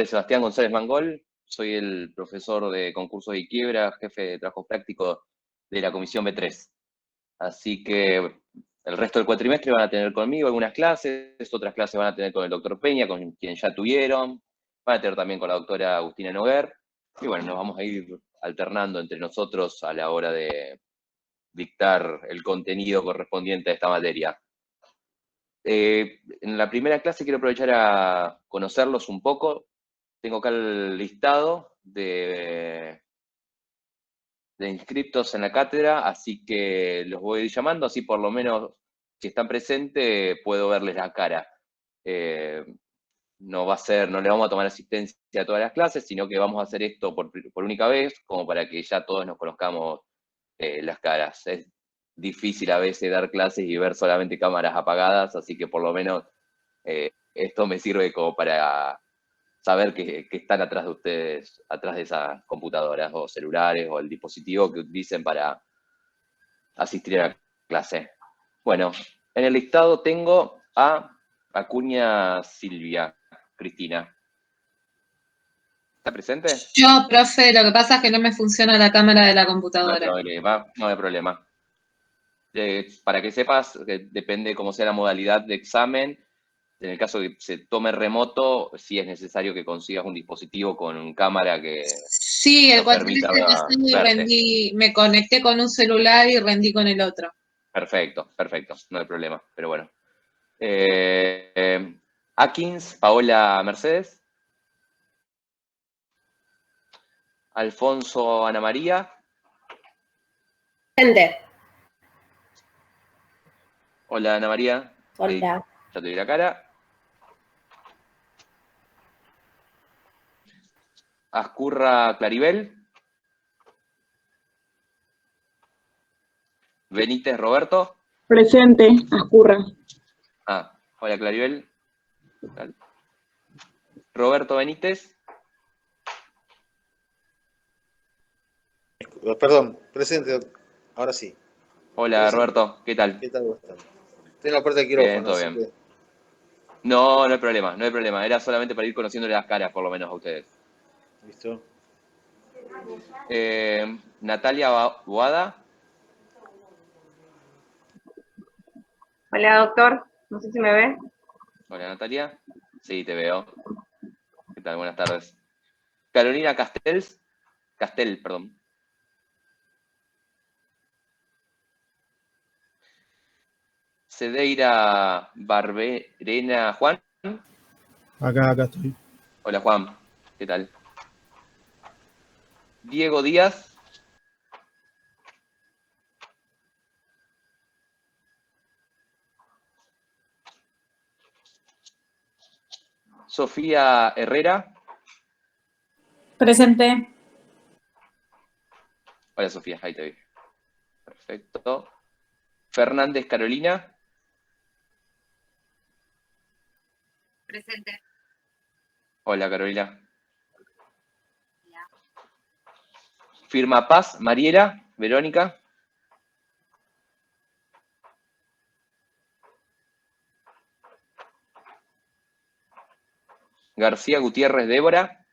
nombre es Sebastián González Mangol, soy el profesor de concursos y quiebra, jefe de trabajo práctico de la Comisión B3. Así que el resto del cuatrimestre van a tener conmigo algunas clases, otras clases van a tener con el doctor Peña, con quien ya tuvieron, van a tener también con la doctora Agustina Noguer, y bueno, nos vamos a ir alternando entre nosotros a la hora de dictar el contenido correspondiente a esta materia. En la primera clase quiero aprovechar a conocerlos un poco. Tengo acá el listado de inscriptos en la cátedra, así que los voy a ir llamando, así por lo menos si están presentes puedo verles la cara. No le vamos a tomar asistencia a todas las clases, sino que vamos a hacer esto por única vez, como para que ya todos nos conozcamos las caras. Es difícil a veces dar clases y ver solamente cámaras apagadas, así que por lo menos esto me sirve como para saber que están atrás de ustedes, atrás de esas computadoras o celulares o el dispositivo que utilicen para asistir a la clase. Bueno, en el listado tengo a Acuña Silvia Cristina. ¿Está presente? Yo, profe, lo que pasa es que no me funciona la cámara de la computadora. No hay problema. Para que sepas, que depende cómo sea la modalidad de examen. En el caso de que se tome remoto, sí es necesario que consigas un dispositivo con cámara que sí, el permita verte. me conecté con un celular y rendí con el otro. Perfecto, no hay problema, pero bueno. Akins, Paola Mercedes. Alfonso Ana María. Presente. Hola Ana María. Hola. Ya te vi la cara. Ascurra Claribel. Benítez Roberto. Presente, Ascurra. Hola Claribel. Roberto Benítez. Perdón, presente, ahora sí. Hola Presente. Roberto, ¿qué tal? ¿Qué tal vos estás? Estoy en la puerta del quirófano. Bien, todo bien. Que... No hay problema. Era solamente para ir conociéndole las caras, por lo menos, a ustedes. Listo. Natalia Boada. Hola, doctor. No sé si me ve. Hola, Natalia. Sí, te veo. ¿Qué tal? Buenas tardes. Carolina Castel, perdón. Cedeira Barberena Juan. Acá estoy. Hola, Juan. ¿Qué tal? Diego Díaz. Sofía Herrera. Presente. Hola, Sofía. Ahí te vi. Perfecto. Fernández Carolina. Presente. Hola, Carolina. Hola. Firma Paz, Mariela, Verónica. García Gutiérrez, Débora.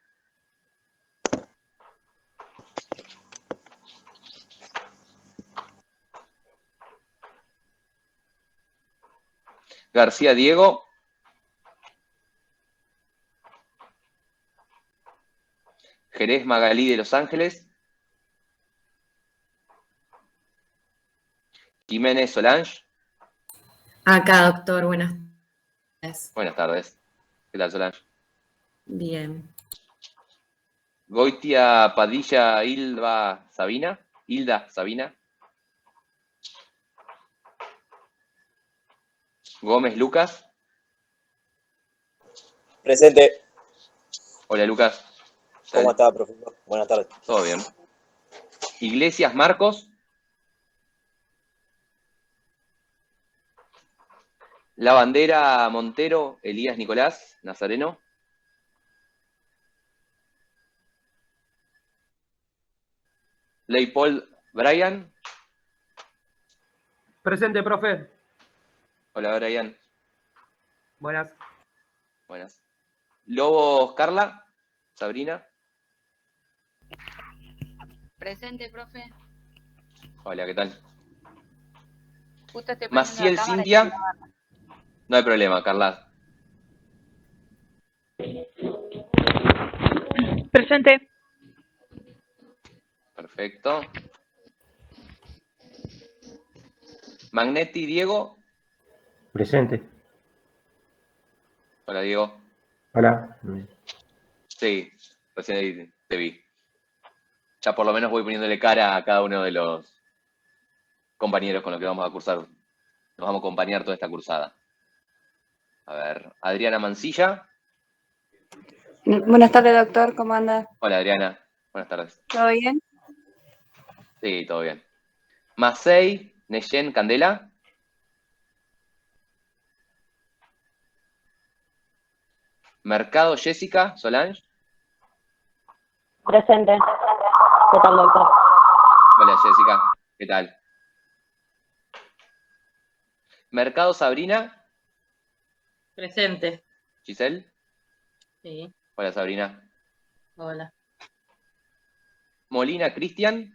García Diego. Jerez Magalí de Los Ángeles. Jiménez Solange. Acá, doctor, buenas tardes. Buenas tardes. ¿Qué tal, Solange? Bien. Goitia Padilla Hilda Sabina. Gómez Lucas. Presente. Hola, Lucas. ¿Cómo está, profesor? Buenas tardes. Todo bien. Iglesias Marcos. La Bandera Montero, Elías Nicolás Nazareno. Leipold Brian. Presente, profe. Hola, Brian. Buenas. Lobos Carla. Sabrina. Presente, profe. Hola, ¿qué tal? Justo estoy prendiendo Maciel la cámara y Cintia. No hay problema, Carla. Presente. Perfecto. Magnetti, Diego. Presente. Hola, Diego. Hola. Sí, recién ahí te vi. Ya por lo menos voy poniéndole cara a cada uno de los compañeros con los que vamos a cursar. Nos vamos a acompañar toda esta cursada. A ver, Adriana Mancilla. Buenas tardes, doctor. ¿Cómo anda? Hola, Adriana. Buenas tardes. ¿Todo bien? Sí, todo bien. Macei, Neyen, Candela. Mercado, Jessica, Solange. Presente. ¿Qué tal, doctor? Hola, Jessica. ¿Qué tal? Mercado, Sabrina. Presente. Giselle. Sí. Hola, Sabrina. Hola. Molina, Cristian.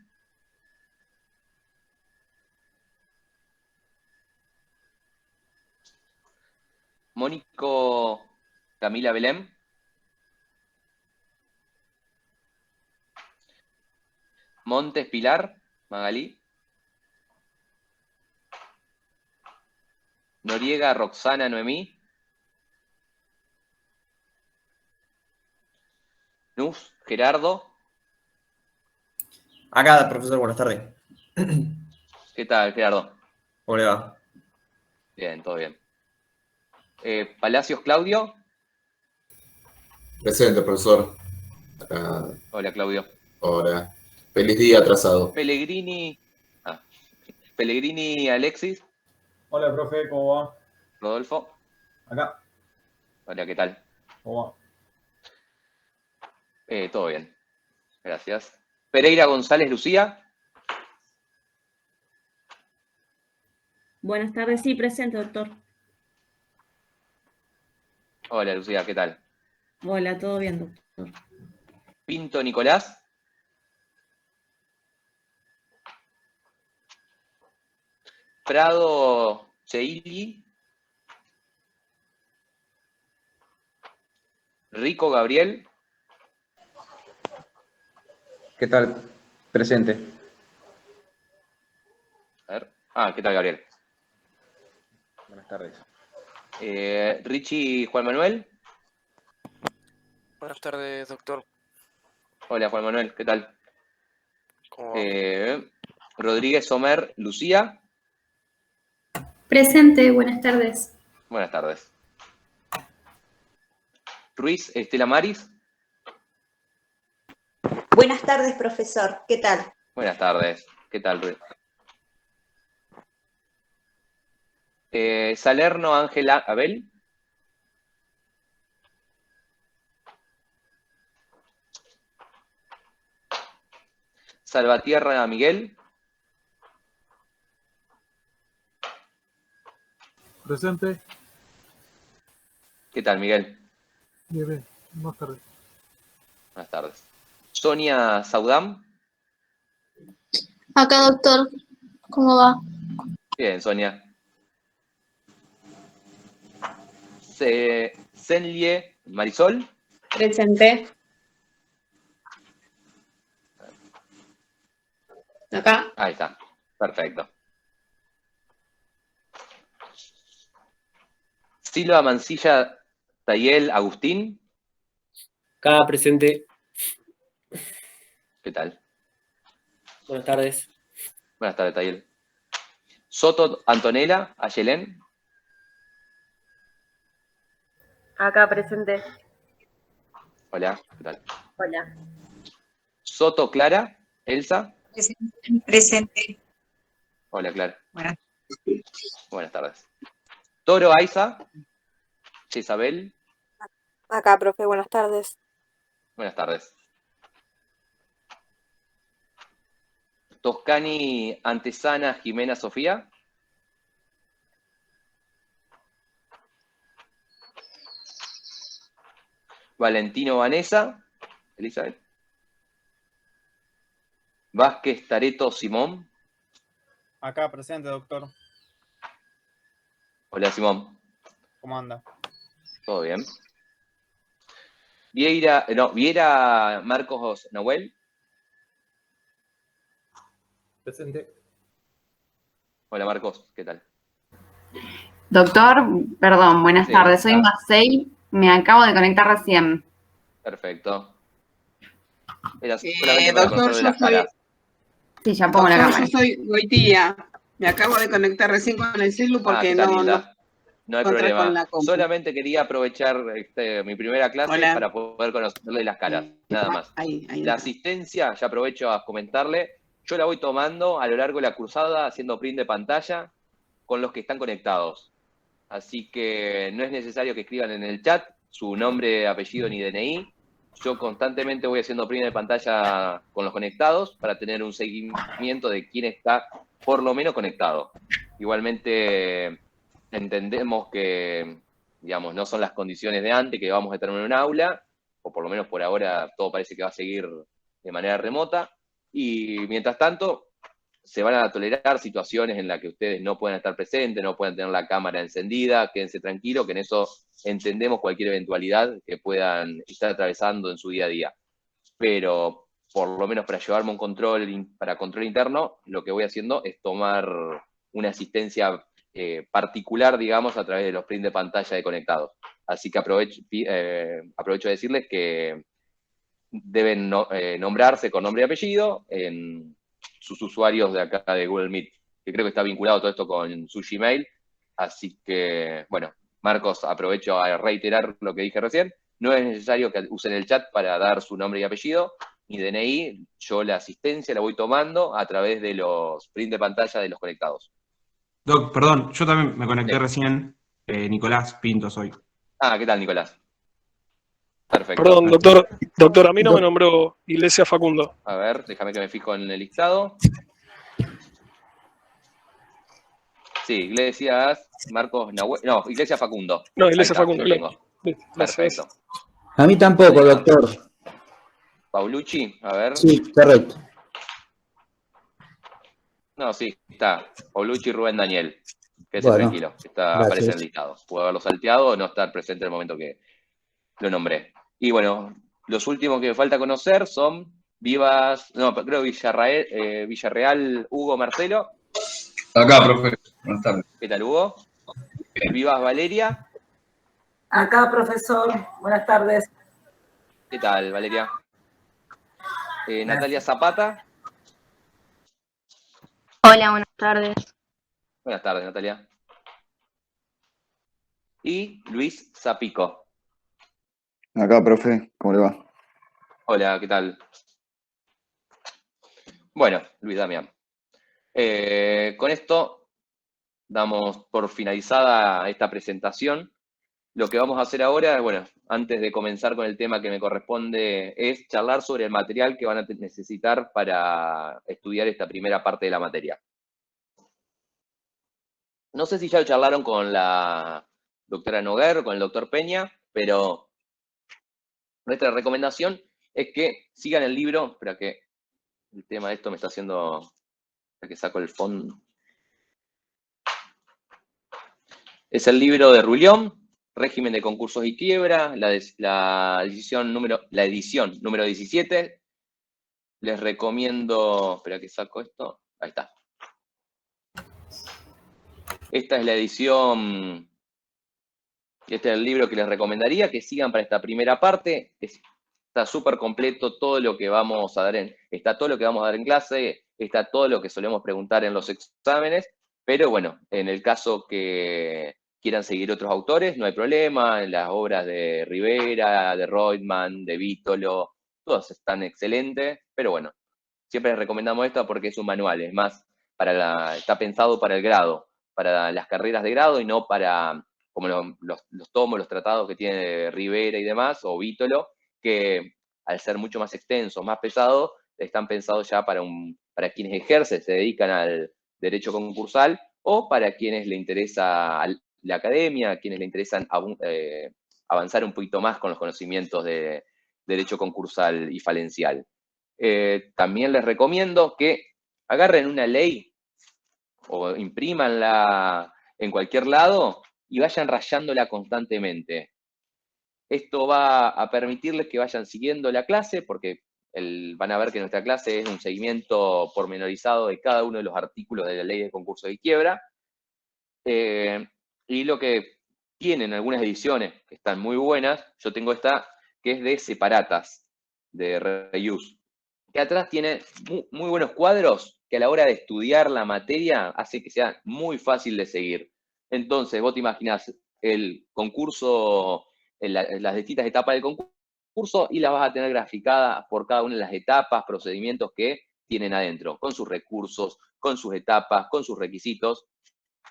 Mónico, Camila Belén. Montes, Pilar, Magalí. Noriega, Roxana, Noemí. Nus, Gerardo. Acá, profesor, buenas tardes. ¿Qué tal, Gerardo? ¿Cómo le va? Bien, todo bien. Palacios, Claudio. Presente, profesor. Acá. Hola, Claudio. Hola. Feliz día atrasado. Pellegrini. Pellegrini, Alexis. Hola, profe, ¿cómo va? Rodolfo. Acá. Hola, ¿qué tal? ¿Cómo va? Todo bien. Gracias. Pereira González, Lucía. Buenas tardes, sí, presente, doctor. Hola, Lucía, ¿qué tal? Hola, ¿todo bien, doctor? Pinto, Nicolás. Prado, Cheili. Rico, Gabriel. ¿Qué tal? Presente. A ver. ¿Qué tal, Gabriel? Buenas tardes. Richie, Juan Manuel. Buenas tardes, doctor. Hola, Juan Manuel, ¿qué tal? ¿Cómo va? Rodríguez, Somer, Lucía. Presente, buenas tardes. Buenas tardes. Ruiz, Estela Maris. Buenas tardes, profesor. ¿Qué tal? Buenas tardes. ¿Qué tal, Ruiz? Salerno, Ángela, Abel. Salvatierra, Miguel. Presente. ¿Qué tal, Miguel? Bien, bien. Buenas tardes. Buenas tardes. Sonia Saudam. Acá, doctor, ¿cómo va? Bien, Sonia. Senlie, Marisol. Presente. Acá. Ahí está. Perfecto. Silva, Mancilla, Tayel, Agustín. Acá presente. ¿Qué tal? Buenas tardes. Buenas tardes, Tayel. Soto, Antonella, Ayelén. Acá presente. Hola, ¿qué tal? Hola. Soto, Clara, Elsa. Presente. Hola, Clara. Buenas. Buenas tardes. Toro, Aiza. Isabel. Acá, profe, buenas tardes. Buenas tardes. Toscani, Antesana, Jimena, Sofía. Valentino, Vanessa. Elizabeth. Vázquez Tareto Simón. Acá, presente, doctor. Hola, Simón. ¿Cómo anda? ¿Todo bien? Viera Marcos Nahuel. Presente. Hola, Marcos, ¿qué tal? Doctor, perdón, buenas Sí, tardes. Soy ah. Marcel, me acabo de conectar recién. Perfecto. Era solamente para Doctor, conocer de yo las soy, caras. Sí, ya pongo la doctor, cámara. yo soy Goitía. Me acabo de conectar recién con el celu porque ¿Qué tal, no linda? No hay encontré con problema. la compu. Solamente quería aprovechar mi primera clase Hola. para poder conocerle las caras, nada más. Ahí La asistencia, ya aprovecho a comentarle, yo la voy tomando a lo largo de la cursada, haciendo print de pantalla con los que están conectados. Así que no es necesario que escriban en el chat su nombre, apellido ni DNI. Yo constantemente voy haciendo print de pantalla con los conectados para tener un seguimiento de quién está por lo menos conectado. Igualmente entendemos que, digamos, no son las condiciones de antes, que vamos a estar en un aula, o por lo menos por ahora todo parece que va a seguir de manera remota, y mientras tanto se van a tolerar situaciones en las que ustedes no puedan estar presentes, no puedan tener la cámara encendida, quédense tranquilos, que en eso entendemos cualquier eventualidad que puedan estar atravesando en su día a día. Pero por lo menos para llevarme un control, para control interno, lo que voy haciendo es tomar una asistencia particular, digamos, a través de los prints de pantalla de conectados. Así que aprovecho de decirles que deben nombrarse con nombre y apellido en sus usuarios de acá de Google Meet, que creo que está vinculado todo esto con su Gmail. Así que, bueno, Marcos, aprovecho a reiterar lo que dije recién. No es necesario que usen el chat para dar su nombre y apellido, ni DNI. Yo la asistencia la voy tomando a través de los prints de pantalla de los conectados. Doc, perdón, yo también me conecté recién. Nicolás Pinto soy. ¿Qué tal, Nicolás? Perfecto. Perdón, doctor, a mí no me nombró Iglesia Facundo. A ver, déjame que me fijo en el listado. Sí, Iglesias Marcos Nahuel. No, Iglesia Facundo. No, Iglesia Facundo. Perfecto. A mí tampoco, doctor. Paulucci, a ver. Sí, correcto. No, sí, está. Paulucci y Rubén Daniel. Quédese tranquilo, aparece en el listado. Puedo haberlo salteado o no estar presente en el momento que lo nombré. Y bueno, los últimos que me falta conocer son Villarreal Hugo Marcelo. Acá, profe. Buenas tardes. ¿Qué tal, Hugo? Vivas Valeria. Acá, profesor. Buenas tardes. ¿Qué tal, Valeria? Natalia Zapata. Hola, buenas tardes. Buenas tardes, Natalia. Y Luis Zapico. Acá, profe. ¿Cómo le va? Hola, ¿qué tal? Bueno, Luis Damián. Con esto damos por finalizada esta presentación. Lo que vamos a hacer ahora, bueno, antes de comenzar con el tema que me corresponde, es charlar sobre el material que van a necesitar para estudiar esta primera parte de la materia. No sé si ya lo charlaron con la doctora Noguer o con el doctor Peña, pero nuestra recomendación es que sigan el libro. Espera que el tema de esto me está haciendo que saco el fondo. Es el libro de Rullón, Régimen de concursos y quiebra, la edición número 17. Les recomiendo, espera que saco esto, ahí está. Esta es la edición, este es el libro que les recomendaría que sigan para esta primera parte. Está súper completo todo lo que vamos a dar está todo lo que vamos a dar en clase, está todo lo que solemos preguntar en los exámenes, pero bueno, en el caso que quieran seguir otros autores, no hay problema. Las obras de Rivera, de Reutemann, de Vítolo, todas están excelentes, pero bueno, siempre les recomendamos esta porque es un manual, es más, está pensado para el grado, para las carreras de grado y no para, como los tomos, los tratados que tiene Rivera y demás, o Vítolo, que al ser mucho más extensos, más pesados, están pensados ya para quienes ejercen, se dedican al derecho concursal, o para quienes le interesa la academia, a quienes le interesan avanzar un poquito más con los conocimientos de derecho concursal y falencial. También les recomiendo que agarren una ley o imprímanla en cualquier lado y vayan rayándola constantemente. Esto va a permitirles que vayan siguiendo la clase, porque van a ver que nuestra clase es un seguimiento pormenorizado de cada uno de los artículos de la ley de concurso y quiebra. Y lo que tienen algunas ediciones que están muy buenas, yo tengo esta que es de separatas, de reuse, que atrás tiene muy buenos cuadros que a la hora de estudiar la materia hace que sea muy fácil de seguir. Entonces, vos te imaginás el concurso, las distintas etapas del concurso y las vas a tener graficadas por cada una de las etapas, procedimientos que tienen adentro, con sus recursos, con sus etapas, con sus requisitos.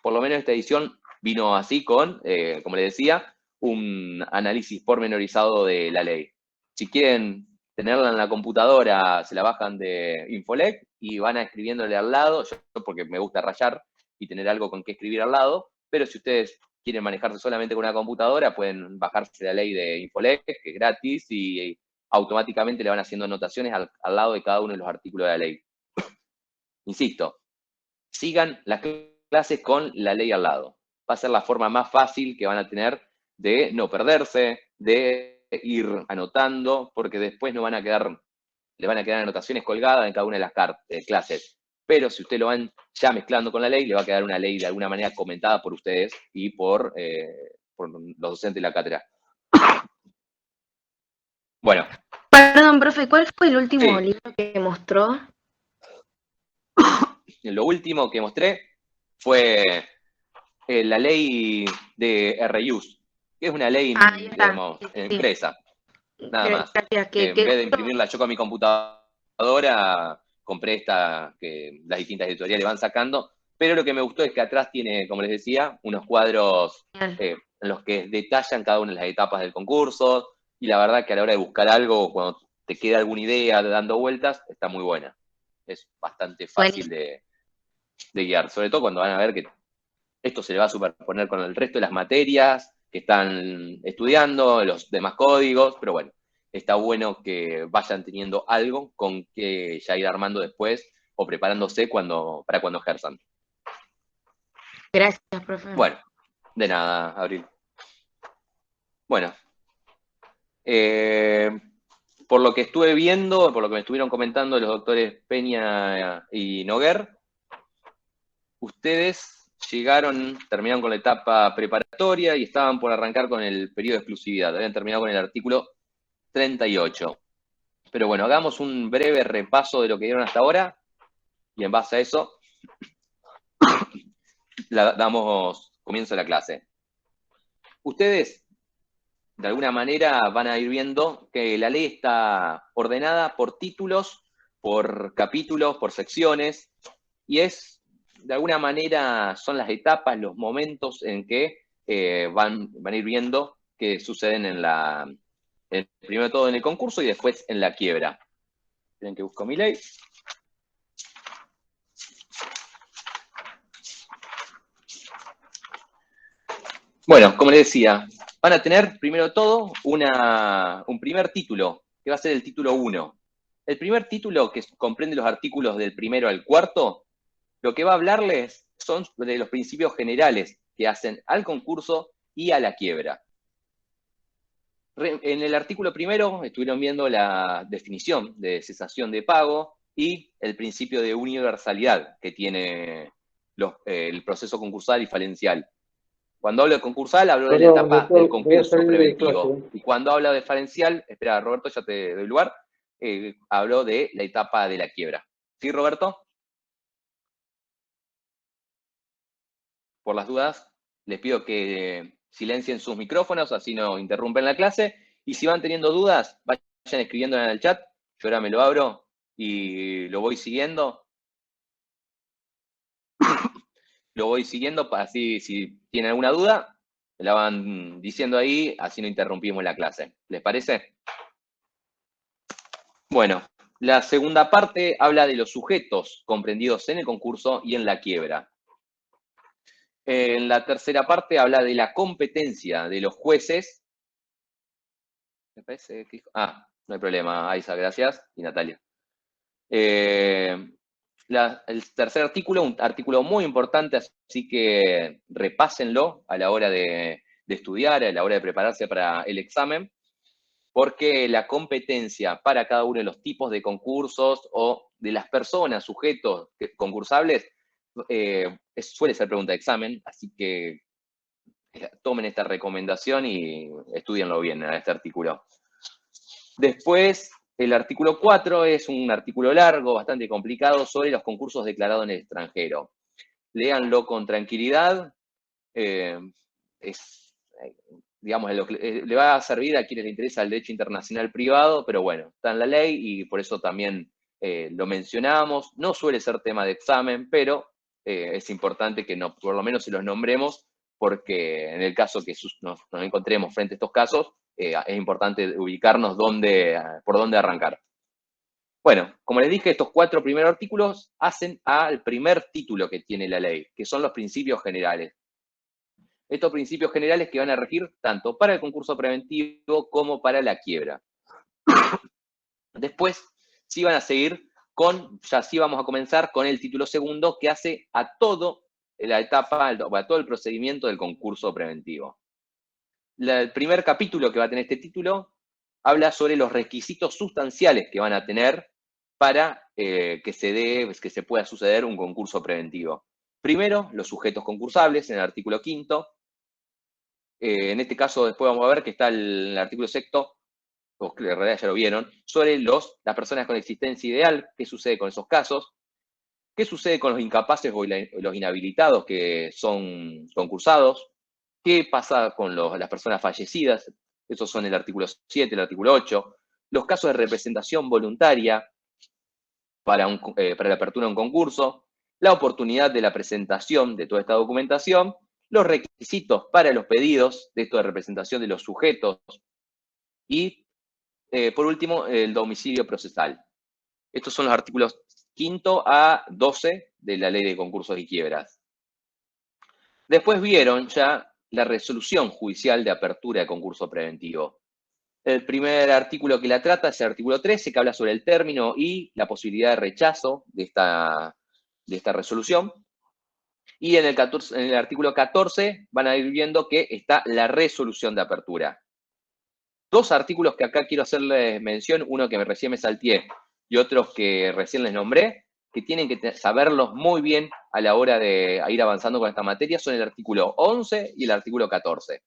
Por lo menos esta edición vino así con, como les decía, un análisis pormenorizado de la ley. Si quieren tenerla en la computadora, se la bajan de Infolec y van a escribiéndole al lado, yo porque me gusta rayar y tener algo con qué escribir al lado, pero si ustedes quieren manejarse solamente con una computadora, pueden bajarse la ley de Infolec, que es gratis, y automáticamente le van haciendo anotaciones al lado de cada uno de los artículos de la ley. Insisto, sigan las clases con la ley al lado. Va a ser la forma más fácil que van a tener de no perderse, de ir anotando, porque después le van a quedar anotaciones colgadas en cada una de las clases. Pero si ustedes lo van ya mezclando con la ley, le va a quedar una ley de alguna manera comentada por ustedes y por los docentes de la cátedra. Bueno. Perdón, profe, ¿cuál fue el último libro que mostró? Lo último que mostré fue la ley de reuse, que es una ley, digamos, impresa. Nada más. En vez de imprimirla yo con mi computadora, compré esta que las distintas editoriales van sacando, pero lo que me gustó es que atrás tiene, como les decía, unos cuadros en los que detallan cada una de las etapas del concurso, y la verdad que a la hora de buscar algo, cuando te queda alguna idea dando vueltas, está muy buena. Es bastante fácil de guiar, sobre todo cuando van a ver que esto se le va a superponer con el resto de las materias que están estudiando, los demás códigos, pero bueno, está bueno que vayan teniendo algo con que ya ir armando después o preparándose para cuando ejerzan. Gracias, profe. Bueno, de nada, Abril. Bueno, por lo que estuve viendo, por lo que me estuvieron comentando los doctores Peña y Noguer, ustedes terminaron con la etapa preparatoria y estaban por arrancar con el periodo de exclusividad. Habían terminado con el artículo 38. Pero bueno, hagamos un breve repaso de lo que dieron hasta ahora y en base a eso damos comienzo a la clase. Ustedes, de alguna manera, van a ir viendo que la ley está ordenada por títulos, por capítulos, por secciones, y de alguna manera, son las etapas, los momentos en que van a ir viendo que suceden primero de todo en el concurso y después en la quiebra. Esperen que busco mi ley. Bueno, como les decía, van a tener primero de todo un primer título, que va a ser el título 1. El primer título, que comprende los artículos del primero al cuarto, lo que va a hablarles son de los principios generales que hacen al concurso y a la quiebra. En el artículo primero estuvieron viendo la definición de cesación de pago y el principio de universalidad que tiene el proceso concursal y falencial. Cuando hablo de concursal, hablo de la etapa del concurso preventivo. Y cuando hablo de falencial, espera, Roberto, ya te doy lugar, hablo de la etapa de la quiebra. ¿Sí, Roberto? Por las dudas, les pido que silencien sus micrófonos, así no interrumpen la clase. Y si van teniendo dudas, vayan escribiendo en el chat. Yo ahora me lo abro y lo voy siguiendo. Lo voy siguiendo, así si tienen alguna duda, me la van diciendo ahí, así no interrumpimos la clase. ¿Les parece? Bueno, la segunda parte habla de los sujetos comprendidos en el concurso y en la quiebra. En la tercera parte habla de la competencia de los jueces. Me parece que... No hay problema, Aiza, gracias. Y Natalia. El tercer artículo, un artículo muy importante, así que repásenlo a la hora de estudiar, a la hora de prepararse para el examen, porque la competencia para cada uno de los tipos de concursos o de las personas, sujetos concursables, suele ser pregunta de examen, así que tomen esta recomendación y estudienlo bien en este artículo. Después, el artículo 4 es un artículo largo, bastante complicado, sobre los concursos declarados en el extranjero. Léanlo con tranquilidad. Digamos, le va a servir a quienes les interesa el derecho internacional privado, pero bueno, está en la ley y por eso también lo mencionamos. No suele ser tema de examen, pero es importante que por lo menos se los nombremos, porque en el caso que nos encontremos frente a estos casos, es importante ubicarnos por dónde arrancar. Bueno, como les dije, estos 4 primeros artículos hacen al primer título que tiene la ley, que son los principios generales. Estos principios generales que van a regir tanto para el concurso preventivo como para la quiebra. Después, sí van a seguir ya sí vamos a comenzar con el título segundo, que hace a todo la etapa, a todo el procedimiento del concurso preventivo. El primer capítulo que va a tener este título habla sobre los requisitos sustanciales que van a tener para que se pueda suceder un concurso preventivo. Primero, los sujetos concursables, en el artículo 5. En este caso, después vamos a ver que está el artículo 6, o que en realidad ya lo vieron, sobre las personas con existencia ideal, qué sucede con esos casos, qué sucede con los incapaces o los inhabilitados que son concursados, qué pasa con las personas fallecidas, esos son el artículo 7, el artículo 8, los casos de representación voluntaria para la apertura de un concurso, la oportunidad de la presentación de toda esta documentación, los requisitos para los pedidos de esto de representación de los sujetos y, por último, el domicilio procesal. Estos son los artículos 5 a 12 de la Ley de Concursos y Quiebras. Después vieron ya la resolución judicial de apertura de concurso preventivo. El primer artículo que la trata es el artículo 13, que habla sobre el término y la posibilidad de rechazo de esta resolución. Y en el artículo 14 van a ir viendo que está la resolución de apertura. 2 artículos que acá quiero hacerles mención, uno que recién me salteé y otros que recién les nombré, que tienen que saberlos muy bien a la hora de ir avanzando con esta materia, son el artículo 11 y el artículo 14.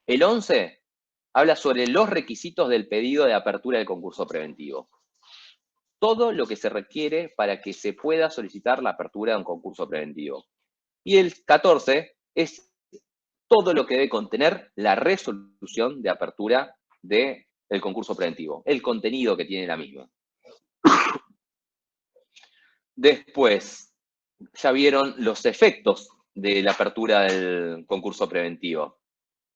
El 11 habla sobre los requisitos del pedido de apertura del concurso preventivo. Todo lo que se requiere para que se pueda solicitar la apertura de un concurso preventivo. Y el 14 es todo lo que debe contener la resolución de apertura del concurso preventivo, el contenido que tiene la misma. Después, ya vieron los efectos de la apertura del concurso preventivo.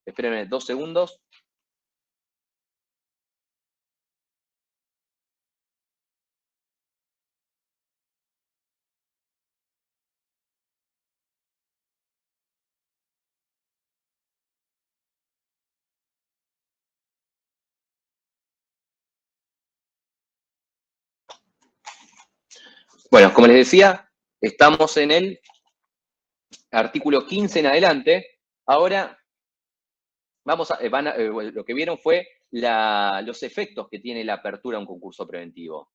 Espérenme 2 segundos. Bueno, como les decía, estamos en el artículo 15 en adelante. Ahora, lo que vieron fue los efectos que tiene la apertura a un concurso preventivo.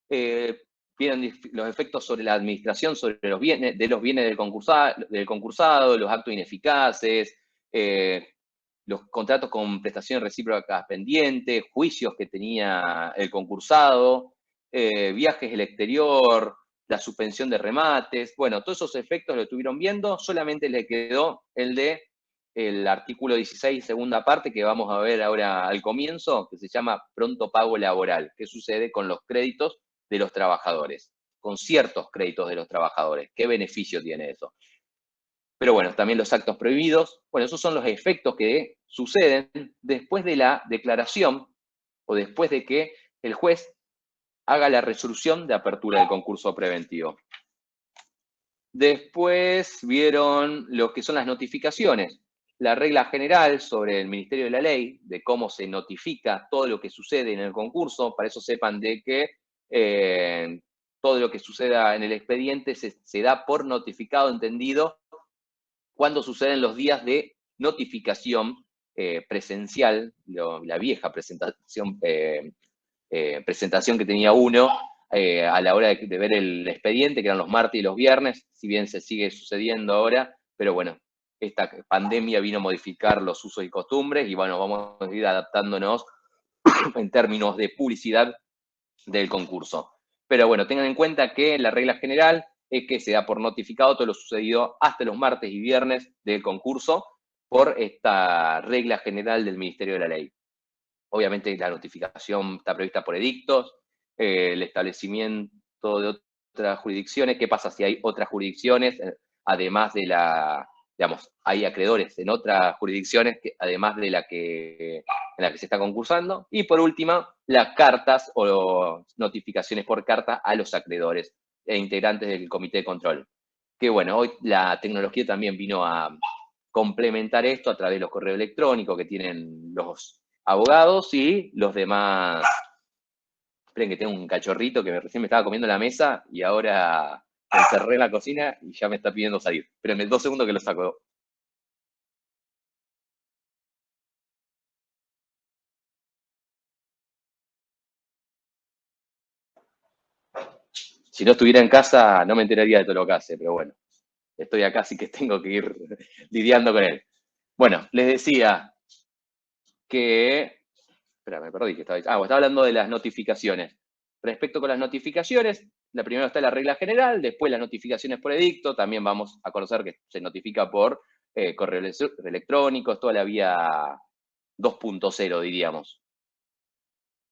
Vieron los efectos sobre la administración, sobre los bienes del concursado, los actos ineficaces, los contratos con prestaciones recíprocas pendientes, juicios que tenía el concursado, viajes al exterior, la suspensión de remates. Bueno, todos esos efectos lo estuvieron viendo, solamente le quedó el artículo 16, segunda parte, que vamos a ver ahora al comienzo, que se llama pronto pago laboral. ¿Qué sucede con los créditos de los trabajadores? Con ciertos créditos de los trabajadores. ¿Qué beneficio tiene eso? Pero bueno, también los actos prohibidos. Bueno, esos son los efectos que suceden después de la declaración o después de que el juez haga la resolución de apertura del concurso preventivo. Después vieron lo que son las notificaciones. la regla general sobre el Ministerio de la Ley, de cómo se notifica todo lo que sucede en el concurso. Para eso sepan de que todo lo que suceda en el expediente se da por notificado, entendido, cuando suceden los días de notificación presencial, la vieja presentación que tenía uno a la hora de ver el expediente, que eran los martes y los viernes, si bien se sigue sucediendo ahora, pero bueno, esta pandemia vino a modificar los usos y costumbres y bueno, vamos a ir adaptándonos en términos de publicidad del concurso. Pero bueno, tengan en cuenta que la regla general es que se da por notificado todo lo sucedido hasta los martes y viernes del concurso por esta regla general del Ministerio de la Ley. Obviamente la notificación está prevista por edictos, el establecimiento de otras jurisdicciones. ¿Qué pasa si hay otras jurisdicciones, además de digamos, hay acreedores en otras jurisdicciones, además de en la que se está concursando? Y por último, las cartas o notificaciones por carta a los acreedores e integrantes del comité de control. Que bueno, hoy la tecnología también vino a complementar esto a través de los correos electrónicos que tienen los abogados y los demás. Esperen que tengo un cachorrito que recién me estaba comiendo en la mesa y ahora me encerré en la cocina y ya me está pidiendo salir. Espérenme 2 segundos que lo saco. Si no estuviera en casa no me enteraría de todo lo que hace, pero bueno, estoy acá, así que tengo que ir lidiando con él. Bueno, les decía que... Espera, me perdí que estaba hablando de las notificaciones. Respecto con las notificaciones, la primera está la regla general, después las notificaciones por edicto, también vamos a conocer que se notifica por correo electrónico, toda la vía 2.0, diríamos.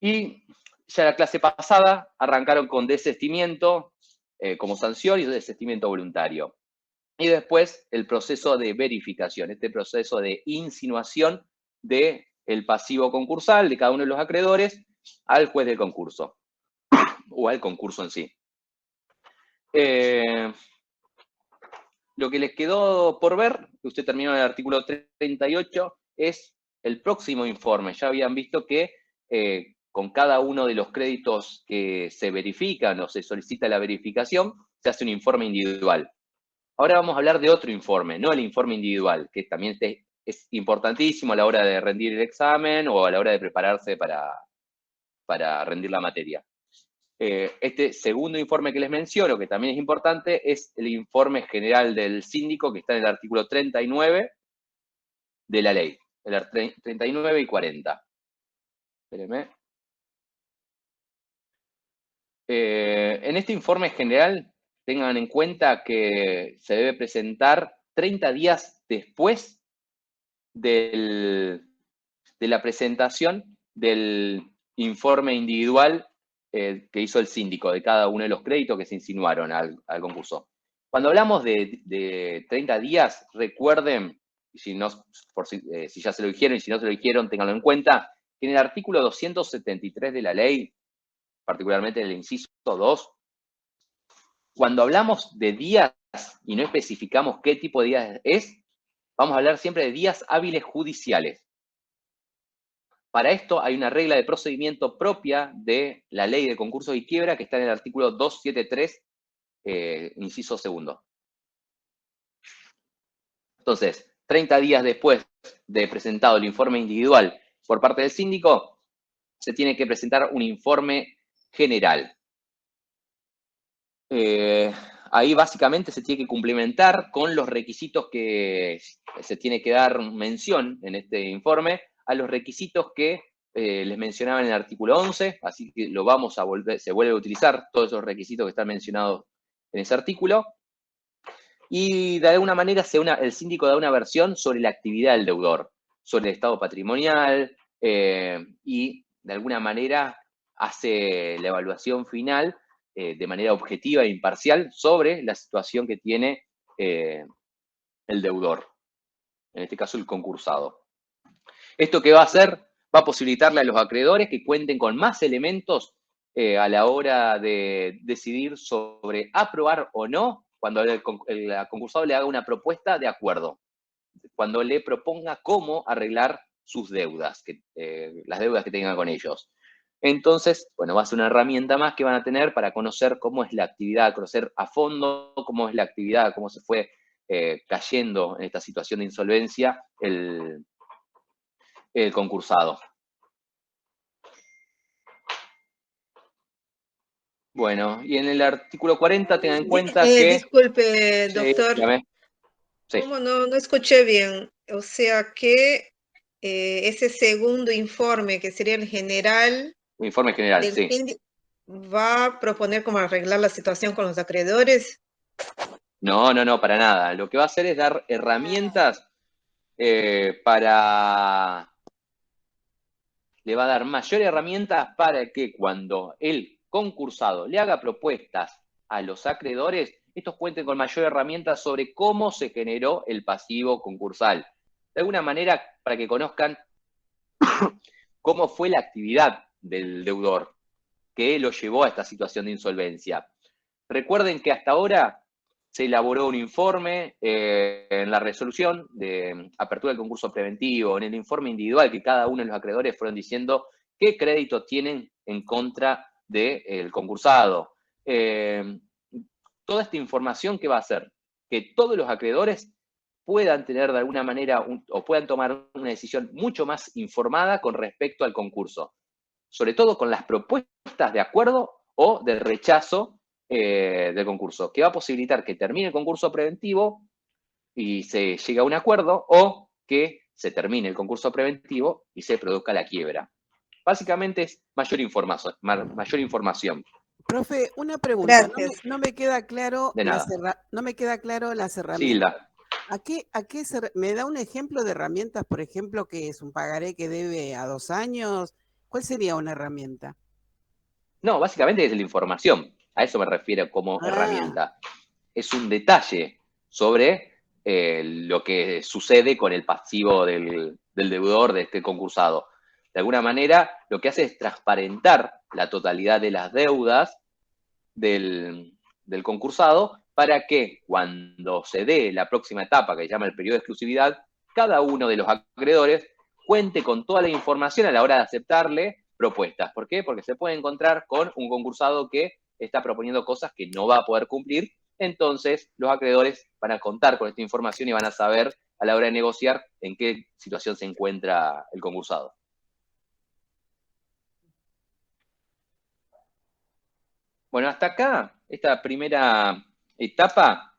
Y ya la clase pasada arrancaron con desistimiento como sanción y desistimiento voluntario. Y después el proceso de verificación, este proceso de insinuación del pasivo concursal de cada uno de los acreedores al juez del concurso, o al concurso en sí. Lo que les quedó por ver, que usted terminó en el artículo 38, es el próximo informe. Ya habían visto que con cada uno de los créditos que se verifican o se solicita la verificación, se hace un informe individual. Ahora vamos a hablar de otro informe, no el informe individual, que también es importantísimo a la hora de rendir el examen o a la hora de prepararse para rendir la materia. Este segundo informe que les menciono, que también es importante, es el informe general del síndico, que está en el artículo 39 de la ley, el 39 y 40. Espérenme. En este informe general, tengan en cuenta que se debe presentar 30 días después de la presentación del informe individual que hizo el síndico de cada uno de los créditos que se insinuaron al concurso. Cuando hablamos de 30 días, recuerden, si ya se lo dijeron y si no se lo dijeron, ténganlo en cuenta, que en el artículo 273 de la ley, particularmente en el inciso 2, cuando hablamos de días y no especificamos qué tipo de días es, vamos a hablar siempre de días hábiles judiciales. Para esto hay una regla de procedimiento propia de la ley de concursos y quiebra que está en el artículo 273, inciso segundo. Entonces, 30 días después de presentado el informe individual por parte del síndico, se tiene que presentar un informe general. Ahí básicamente se tiene que complementar con los requisitos que se tiene que dar mención en este informe, a los requisitos que les mencionaba en el artículo 11, así que lo vamos a se vuelve a utilizar todos esos requisitos que están mencionados en ese artículo. Y de alguna manera el síndico da una versión sobre la actividad del deudor, sobre el estado patrimonial, y de alguna manera hace la evaluación final de manera objetiva e imparcial sobre la situación que tiene el deudor, en este caso el concursado. ¿Esto qué va a hacer? Va a posibilitarle a los acreedores que cuenten con más elementos a la hora de decidir sobre aprobar o no cuando el concursado le haga una propuesta de acuerdo. cuando le proponga cómo arreglar sus deudas, las deudas que tengan con ellos. Entonces, bueno, va a ser una herramienta más que van a tener para conocer cómo es la actividad, conocer a fondo cómo es la actividad, cómo se fue cayendo en esta situación de insolvencia el concursado. Bueno, y en el artículo 40 tengan en cuenta que... Disculpe, doctor. Sí. ¿Cómo no escuché bien? O sea que ese segundo informe, que sería el general... Un informe general, del sí. síndico, ¿va a proponer cómo arreglar la situación con los acreedores? No, para nada. Lo que va a hacer es dar herramientas para... Le va a dar mayores herramientas para que cuando el concursado le haga propuestas a los acreedores, estos cuenten con mayor herramientas sobre cómo se generó el pasivo concursal. De alguna manera, para que conozcan cómo fue la actividad del deudor que lo llevó a esta situación de insolvencia. Recuerden que hasta ahora se elaboró un informe en la resolución de apertura del concurso preventivo, en el informe individual que cada uno de los acreedores fueron diciendo qué créditos tienen en contra del concursado. Toda esta información, ¿qué va a hacer? Que todos los acreedores puedan tener de alguna manera o puedan tomar una decisión mucho más informada con respecto al concurso. Sobre todo con las propuestas de acuerdo o de rechazo del concurso, que va a posibilitar que termine el concurso preventivo y se llegue a un acuerdo, o que se termine el concurso preventivo y se produzca la quiebra. Básicamente es mayor información. Profe, una pregunta. No me queda claro De nada. no me queda claro las herramientas. Silda. ¿Me da un ejemplo de herramientas, por ejemplo, que es un pagaré que debe a 2 años? ¿Cuál sería una herramienta? No, básicamente es la información. A eso me refiero como herramienta. Es un detalle sobre lo que sucede con el pasivo del deudor de este concursado. De alguna manera, lo que hace es transparentar la totalidad de las deudas del concursado para que cuando se dé la próxima etapa, que se llama el periodo de exclusividad, cada uno de los acreedores cuente con toda la información a la hora de aceptarle propuestas. ¿Por qué? Porque se puede encontrar con un concursado que está proponiendo cosas que no va a poder cumplir. Entonces, los acreedores van a contar con esta información y van a saber a la hora de negociar en qué situación se encuentra el concursado. Bueno, hasta acá, esta primera etapa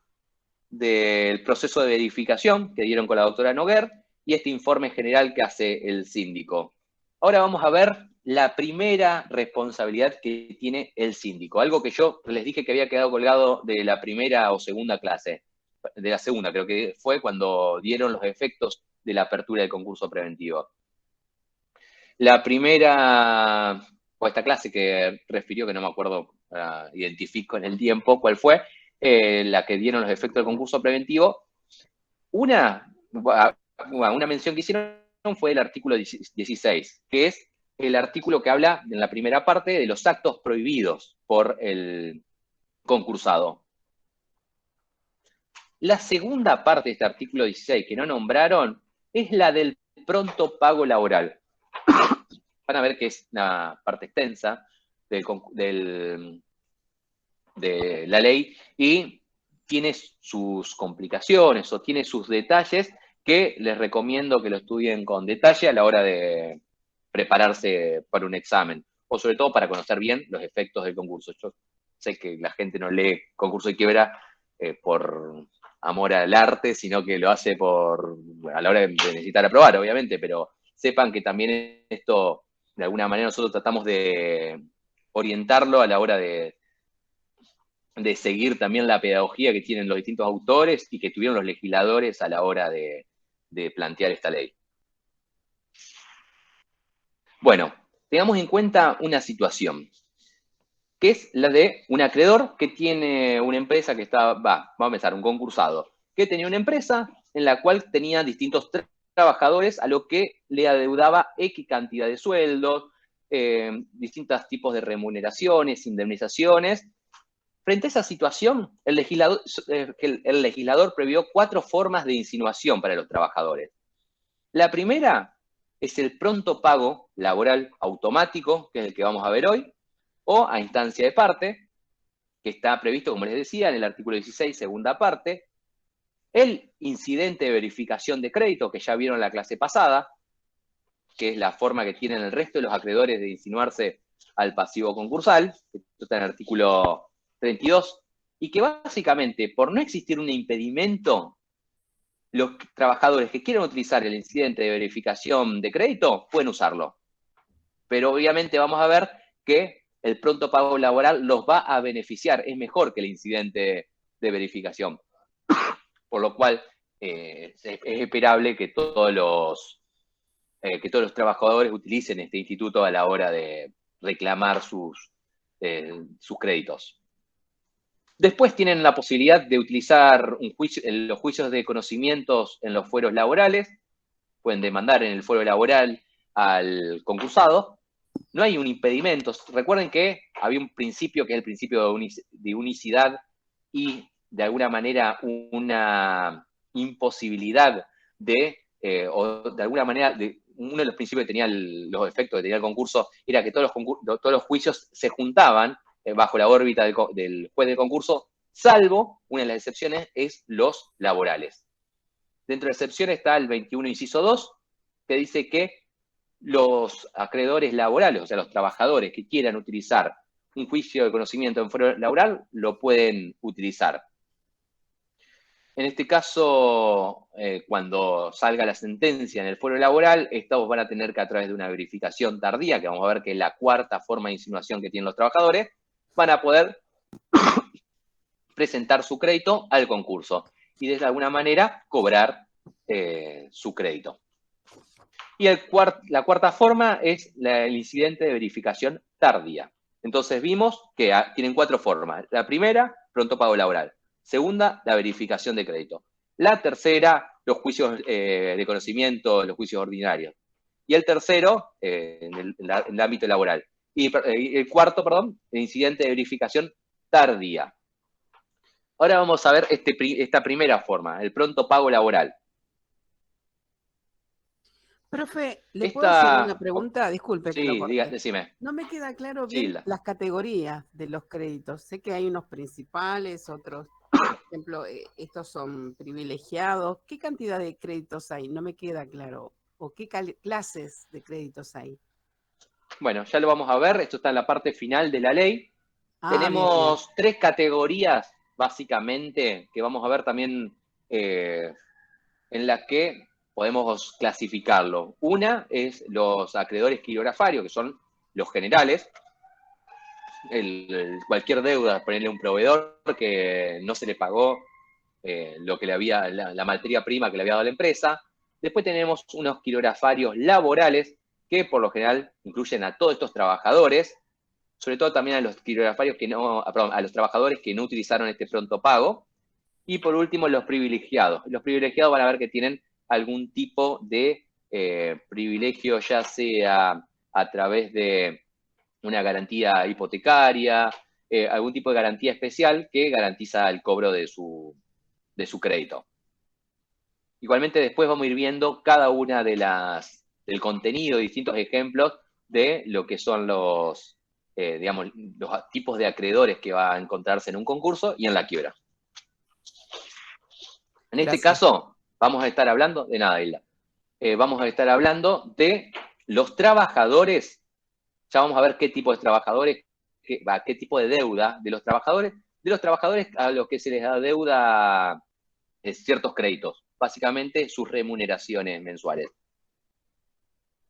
del proceso de verificación que dieron con la doctora Noguer y este informe general que hace el síndico. Ahora vamos a ver la primera responsabilidad que tiene el síndico, algo que yo les dije que había quedado colgado de la primera o segunda clase, de la segunda creo que fue cuando dieron los efectos de la apertura del concurso preventivo. La primera, o esta clase que refirió, que no me acuerdo, identifico en el tiempo cuál fue, la que dieron los efectos del concurso preventivo, una mención que hicieron fue el artículo 16, que es el artículo que habla en la primera parte de los actos prohibidos por el concursado. La segunda parte de este artículo 16 que no nombraron es la del pronto pago laboral. Van a ver que es una parte extensa de la ley y tiene sus complicaciones o tiene sus detalles que les recomiendo que lo estudien con detalle a la hora de prepararse para un examen, o sobre todo para conocer bien los efectos del concurso. Yo sé que la gente no lee concurso de quiebra por amor al arte, sino que lo hace a la hora de necesitar aprobar, obviamente, pero sepan que también esto, de alguna manera, nosotros tratamos de orientarlo a la hora de seguir también la pedagogía que tienen los distintos autores y que tuvieron los legisladores a la hora de plantear esta ley. Bueno, tengamos en cuenta una situación, que es la de un acreedor que tiene una empresa que vamos a empezar, un concursado, que tenía una empresa en la cual tenía distintos trabajadores a lo que le adeudaba X cantidad de sueldos, distintos tipos de remuneraciones, indemnizaciones, Frente a esa situación, el legislador previó 4 formas de insinuación para los trabajadores. La primera es el pronto pago laboral automático, que es el que vamos a ver hoy, o a instancia de parte, que está previsto, como les decía, en el artículo 16, segunda parte. El incidente de verificación de crédito, que ya vieron en la clase pasada, que es la forma que tienen el resto de los acreedores de insinuarse al pasivo concursal, esto está en el artículo 32, y que básicamente, por no existir un impedimento, los trabajadores que quieran utilizar el incidente de verificación de crédito pueden usarlo. Pero obviamente vamos a ver que el pronto pago laboral los va a beneficiar, es mejor que el incidente de verificación. Por lo cual es esperable que todos los trabajadores utilicen este instituto a la hora de reclamar sus créditos. Después tienen la posibilidad de utilizar los juicios de conocimientos en los fueros laborales. Pueden demandar en el fuero laboral al concursado. No hay un impedimento. Recuerden que había un principio que es el principio de unicidad y de alguna manera una imposibilidad o de alguna manera, uno de los principios que tenía los efectos que tenía el concurso era que todos los juicios se juntaban bajo la órbita del juez del concurso, salvo, una de las excepciones, es los laborales. Dentro de excepciones está el 21, inciso 2, que dice que los acreedores laborales, o sea, los trabajadores que quieran utilizar un juicio de conocimiento en fuero laboral, lo pueden utilizar. En este caso, cuando salga la sentencia en el fuero laboral, estos van a tener que, a través de una verificación tardía, que vamos a ver que es la 4ª forma de insinuación que tienen los trabajadores, van a poder presentar su crédito al concurso y de alguna manera cobrar su crédito. Y la 4ª forma es el incidente de verificación tardía. Entonces vimos que tienen 4 formas. La primera, pronto pago laboral. Segunda, la verificación de crédito. La tercera, los juicios de conocimiento, los juicios ordinarios. Y el tercero, en el ámbito laboral. Y el cuarto, el incidente de verificación tardía. Ahora vamos a ver esta primera forma, el pronto pago laboral. Profe, ¿le puedo hacer una pregunta? Disculpe. Sí, decime. No me queda claro bien las categorías de los créditos. Sé que hay unos principales, otros, por ejemplo, estos son privilegiados. ¿Qué cantidad de créditos hay? No me queda claro. ¿O qué clases de créditos hay? Bueno, ya lo vamos a ver. Esto está en la parte final de la ley. Tenemos bien. 3 categorías, básicamente, que vamos a ver también en las que podemos clasificarlo. Una es los acreedores quirografarios, que son los generales. Cualquier deuda, ponerle un proveedor que no se le pagó lo que le había, la materia prima que le había dado la empresa. Después tenemos unos quirografarios laborales, que por lo general incluyen a todos estos trabajadores, sobre todo también a los quirografarios a los trabajadores que no utilizaron este pronto pago. Y por último, los privilegiados. Los privilegiados van a ver que tienen algún tipo de privilegio, ya sea a través de una garantía hipotecaria, algún tipo de garantía especial que garantiza el cobro de su crédito. Igualmente después vamos a ir viendo cada una del contenido, distintos ejemplos de lo que son los tipos de acreedores que va a encontrarse en un concurso y en la quiebra. En este caso, vamos a estar hablando de nada, Hilda. Vamos a estar hablando de los trabajadores. Ya vamos a ver qué tipo de trabajadores, qué tipo de deuda de los trabajadores a los que se les da deuda ciertos créditos. Básicamente, sus remuneraciones mensuales.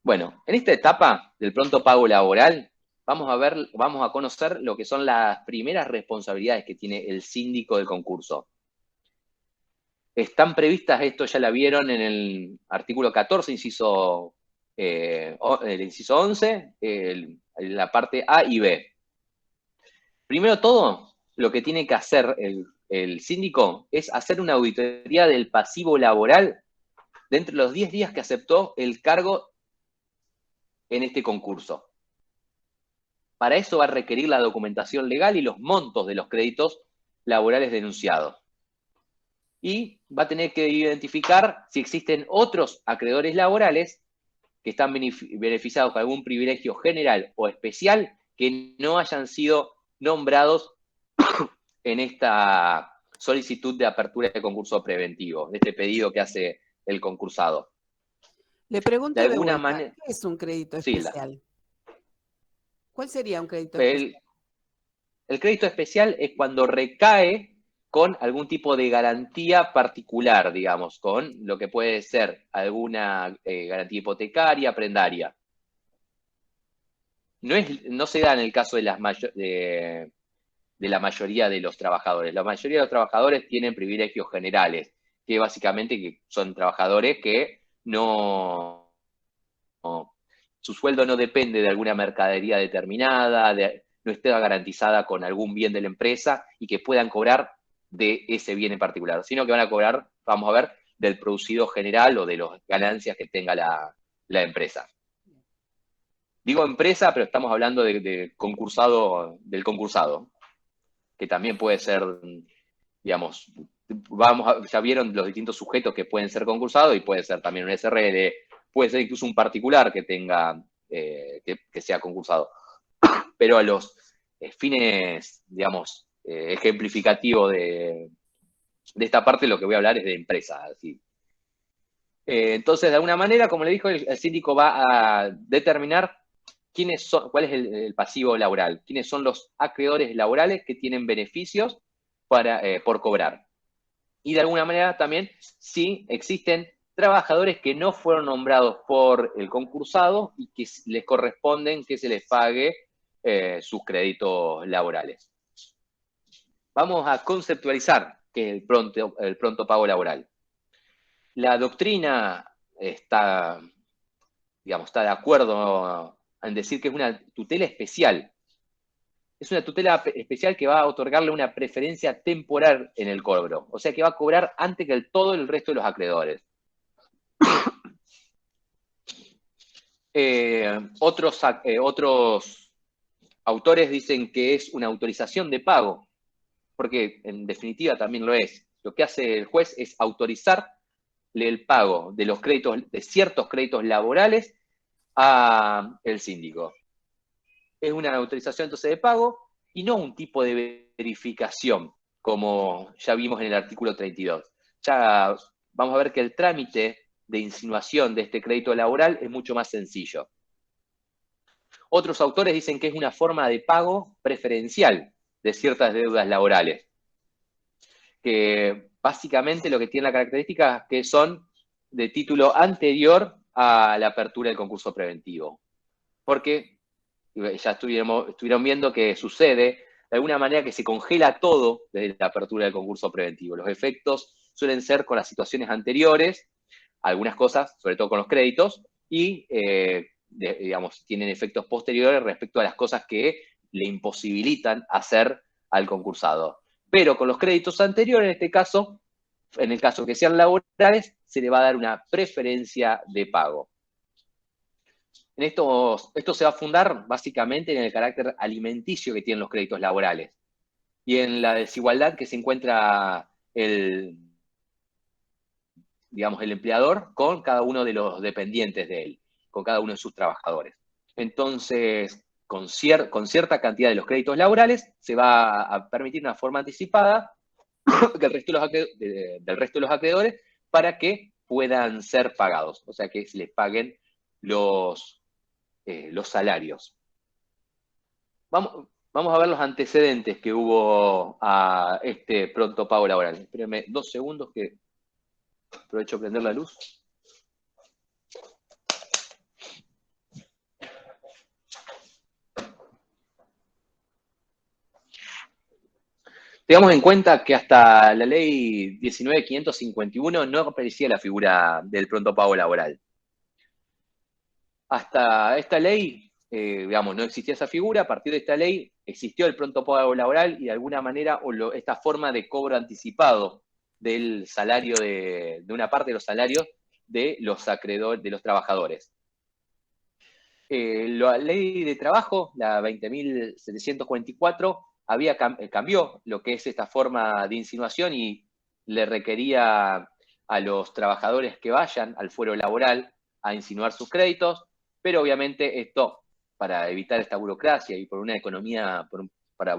Bueno, en esta etapa del pronto pago laboral, vamos a conocer lo que son las primeras responsabilidades que tiene el síndico del concurso. Están previstas, esto ya la vieron en el artículo 14, inciso 11, en la parte A y B. Primero todo, lo que tiene que hacer el síndico es hacer una auditoría del pasivo laboral dentro de los 10 días que aceptó el cargo en este concurso. Para eso va a requerir la documentación legal y los montos de los créditos laborales denunciados. Y va a tener que identificar si existen otros acreedores laborales que están beneficiados con algún privilegio general o especial que no hayan sido nombrados en esta solicitud de apertura de concurso preventivo, de este pedido que hace el concursado. Le pregunto De de alguna vuelta, manera, ¿qué es un crédito sí, especial? ¿Cuál sería un crédito especial? el crédito especial es cuando recae con algún tipo de garantía particular, digamos, con lo que puede ser alguna garantía hipotecaria, prendaria. No se da en el caso de la mayoría de los trabajadores. La mayoría de los trabajadores tienen privilegios generales, que básicamente son trabajadores que su sueldo no depende de alguna mercadería determinada, no esté garantizada con algún bien de la empresa y que puedan cobrar de ese bien en particular, sino que van a cobrar, vamos a ver, del producido general o de las ganancias que tenga la empresa. Digo empresa, pero estamos hablando del concursado, que también puede ser, digamos, ya vieron los distintos sujetos que pueden ser concursados y puede ser también un SRL, puede ser incluso un particular que tenga, que sea concursado. Pero a los fines, digamos, ejemplificativos de esta parte, lo que voy a hablar es de empresa. ¿Sí? Entonces, de alguna manera, como le dijo, el síndico va a determinar cuál es el pasivo laboral, quiénes son los acreedores laborales que tienen beneficios por cobrar. Y de alguna manera también si existen trabajadores que no fueron nombrados por el concursado y que les corresponden que se les pague sus créditos laborales. Vamos a conceptualizar qué es el pronto pago laboral. La doctrina está de acuerdo en decir que es una tutela especial. Es una tutela especial que va a otorgarle una preferencia temporal en el cobro. O sea que va a cobrar antes que todo el resto de los acreedores. Otros autores dicen que es una autorización de pago, porque en definitiva también lo es. Lo que hace el juez es autorizarle el pago de los créditos, de ciertos créditos laborales al síndico. Es una autorización entonces de pago y no un tipo de verificación, como ya vimos en el artículo 32. Ya vamos a ver que el trámite de insinuación de este crédito laboral es mucho más sencillo. Otros autores dicen que es una forma de pago preferencial de ciertas deudas laborales, que básicamente lo que tiene la característica es que son de título anterior a la apertura del concurso preventivo. Porque ya estuvieron viendo que sucede de alguna manera que se congela todo desde la apertura del concurso preventivo. Los efectos suelen ser con las situaciones anteriores, algunas cosas, sobre todo con los créditos, y digamos, tienen efectos posteriores respecto a las cosas que le imposibilitan hacer al concursado. Pero con los créditos anteriores, en este caso, en el caso que sean laborales, se le va a dar una preferencia de pago. Esto se va a fundar básicamente en el carácter alimenticio que tienen los créditos laborales y en la desigualdad que se encuentra el empleador con cada uno de los dependientes de él, con cada uno de sus trabajadores. Entonces, con cierta cantidad de los créditos laborales se va a permitir una forma anticipada del resto de los acreedores para que puedan ser pagados, o sea que se les paguen los salarios. Vamos a ver los antecedentes que hubo a este pronto pago laboral. Espérenme 2 segundos que aprovecho a prender la luz. Tengamos en cuenta que hasta la ley 19.551 no aparecía la figura del pronto pago laboral. Hasta esta ley, no existía esa figura. A partir de esta ley existió el pronto pago laboral y de alguna manera esta forma de cobro anticipado del salario de una parte de los salarios de los acreedores, de los trabajadores. La ley de trabajo, la 20.744, cambió lo que es esta forma de insinuación y le requería a los trabajadores que vayan al fuero laboral a insinuar sus créditos, pero obviamente esto, para evitar esta burocracia y por una economía, por la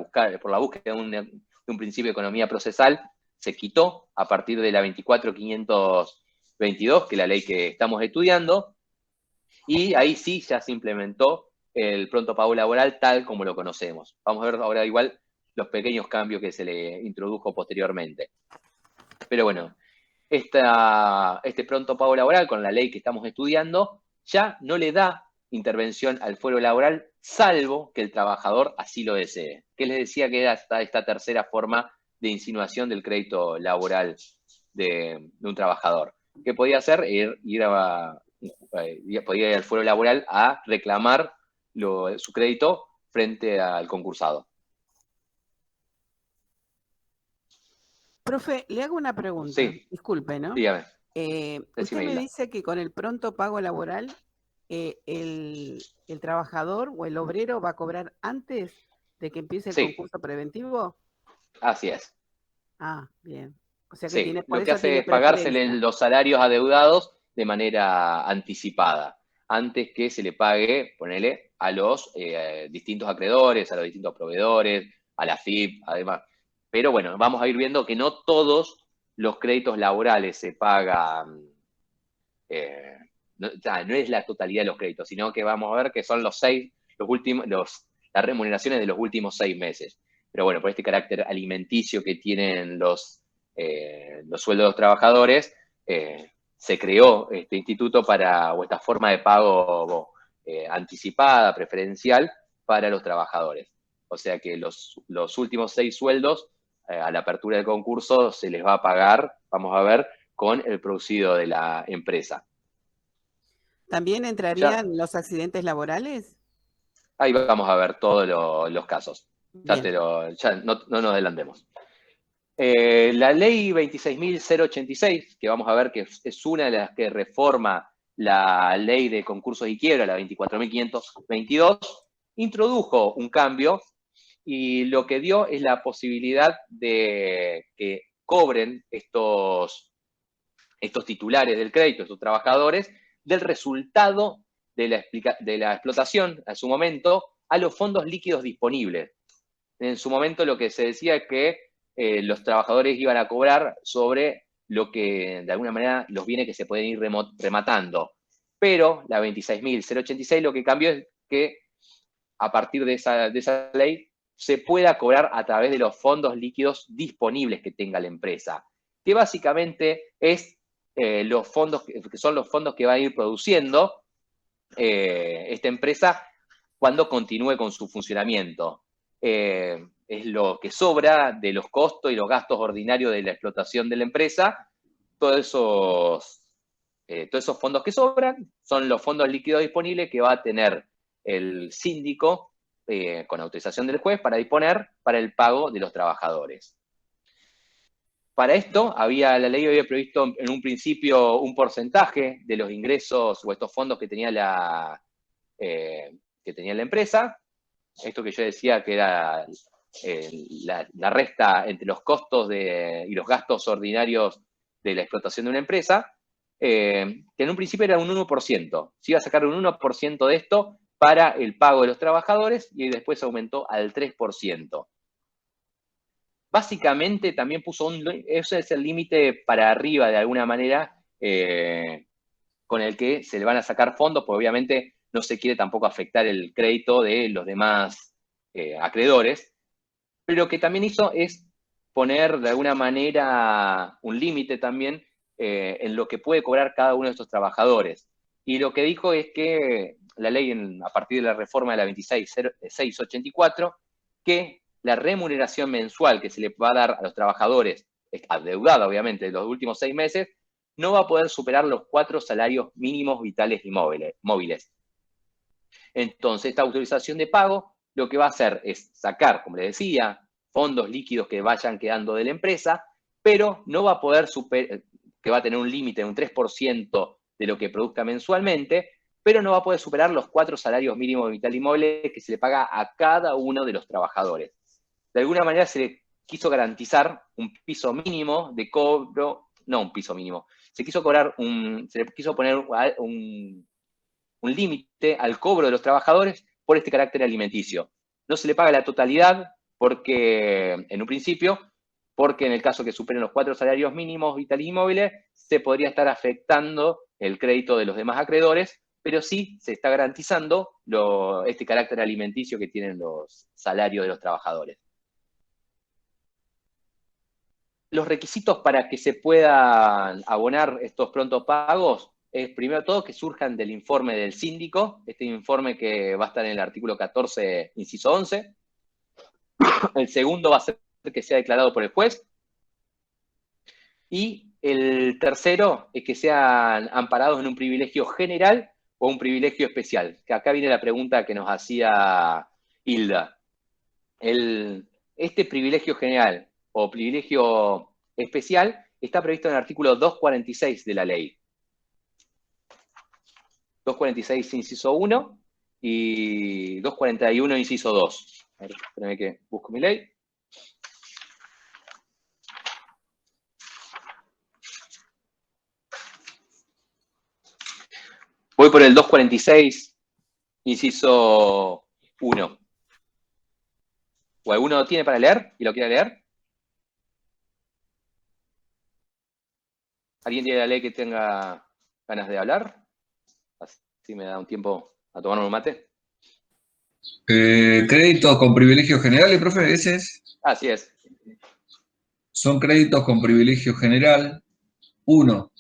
búsqueda de un principio de economía procesal, se quitó a partir de la 24.522, que es la ley que estamos estudiando, y ahí sí ya se implementó el pronto pago laboral tal como lo conocemos. Vamos a ver ahora igual los pequeños cambios que se le introdujo posteriormente. Pero bueno, este pronto pago laboral con la ley que estamos estudiando ya no le da intervención al fuero laboral, salvo que el trabajador así lo desee. Que les decía que era esta tercera forma de insinuación del crédito laboral de un trabajador. ¿Qué podía hacer? Podía ir al fuero laboral a reclamar su crédito frente al concursado. Profe, le hago una pregunta. Sí. Disculpe, ¿no? Dígame. Usted me dice que con el pronto pago laboral, el trabajador o el obrero va a cobrar antes de que empiece el concurso preventivo. Así es. Ah, bien. O sea que Sí, lo que hace es pagársele los salarios adeudados de manera anticipada, antes que se le pague, ponele, a los distintos acreedores, a los distintos proveedores, a la FIP, además. Pero bueno, vamos a ir viendo que no todos los créditos laborales se pagan, no es la totalidad de los créditos, sino que vamos a ver que son las remuneraciones de los últimos 6 meses. Pero bueno, por este carácter alimenticio que tienen los sueldos de los trabajadores, se creó este instituto o esta forma de pago anticipada, preferencial, para los trabajadores. O sea que los últimos 6 sueldos, a la apertura del concurso, se les va a pagar, vamos a ver, con el producido de la empresa. ¿También entrarían los accidentes laborales? Ahí vamos a ver todos los casos. Ya no nos adelantemos. La ley 26.086, que vamos a ver que es una de las que reforma la ley de concursos y quiebra, la 24.522, introdujo un cambio y lo que dio es la posibilidad de que cobren estos titulares del crédito, estos trabajadores, del resultado de la explotación a su momento a los fondos líquidos disponibles. En su momento lo que se decía es que los trabajadores iban a cobrar sobre lo que, de alguna manera, los bienes que se pueden ir rematando. Pero la 26.086 lo que cambió es que a partir de esa ley se pueda cobrar a través de los fondos líquidos disponibles que tenga la empresa, que básicamente es los fondos que son los fondos que va a ir produciendo esta empresa cuando continúe con su funcionamiento. Es lo que sobra de los costos y los gastos ordinarios de la explotación de la empresa. Todos esos fondos que sobran son los fondos líquidos disponibles que va a tener el síndico con autorización del juez para disponer para el pago de los trabajadores. Para esto, la ley había previsto en un principio un porcentaje de los ingresos o estos fondos que tenía la empresa. Esto que yo decía que era la resta entre los costos y los gastos ordinarios de la explotación de una empresa, que en un principio era un 1%. Se iba a sacar un 1% de esto para el pago de los trabajadores y después aumentó al 3%. Básicamente también ese es el límite para arriba de alguna manera con el que se le van a sacar fondos, porque obviamente no se quiere tampoco afectar el crédito de los demás acreedores, pero lo que también hizo es poner de alguna manera un límite también en lo que puede cobrar cada uno de estos trabajadores. Y lo que dijo es que la ley, a partir de la reforma de la 26.684, que la remuneración mensual que se le va a dar a los trabajadores, adeudada obviamente de los últimos 6 meses, no va a poder superar los 4 salarios mínimos vitales y móviles. Entonces, esta autorización de pago lo que va a hacer es sacar, como les decía, fondos líquidos que vayan quedando de la empresa, pero no va a poder que va a tener un límite de un 3% de lo que produzca mensualmente, pero no va a poder superar los 4 salarios mínimos vital inmoble que se le paga a cada uno de los trabajadores. De alguna manera se le quiso garantizar un piso mínimo de cobro, no un piso mínimo, se le quiso poner un límite al cobro de los trabajadores por este carácter alimenticio. No se le paga la totalidad porque, en un principio, porque en el caso que superen los 4 salarios mínimos vitales inmóviles, se podría estar afectando el crédito de los demás acreedores, pero sí se está garantizando este carácter alimenticio que tienen los salarios de los trabajadores. Los requisitos para que se puedan abonar estos prontos pagos es, primero todo, que surjan del informe del síndico, este informe que va a estar en el artículo 14, inciso 11. El segundo va a ser que sea declarado por el juez. Y el tercero es que sean amparados en un privilegio general o un privilegio especial. Que acá viene la pregunta que nos hacía Hilda. Este privilegio general o privilegio especial está previsto en el artículo 246 de la ley. 246, inciso 1, y 241, inciso 2. A ver, espérame que busco mi ley. Voy por el 246, inciso 1. ¿O alguno lo tiene para leer y lo quiere leer? ¿Alguien tiene la ley que tenga ganas de hablar? Así me da un tiempo a tomar un mate. Créditos con privilegios generales, profe, ¿ese es? Así es. Son créditos con privilegio general. 1.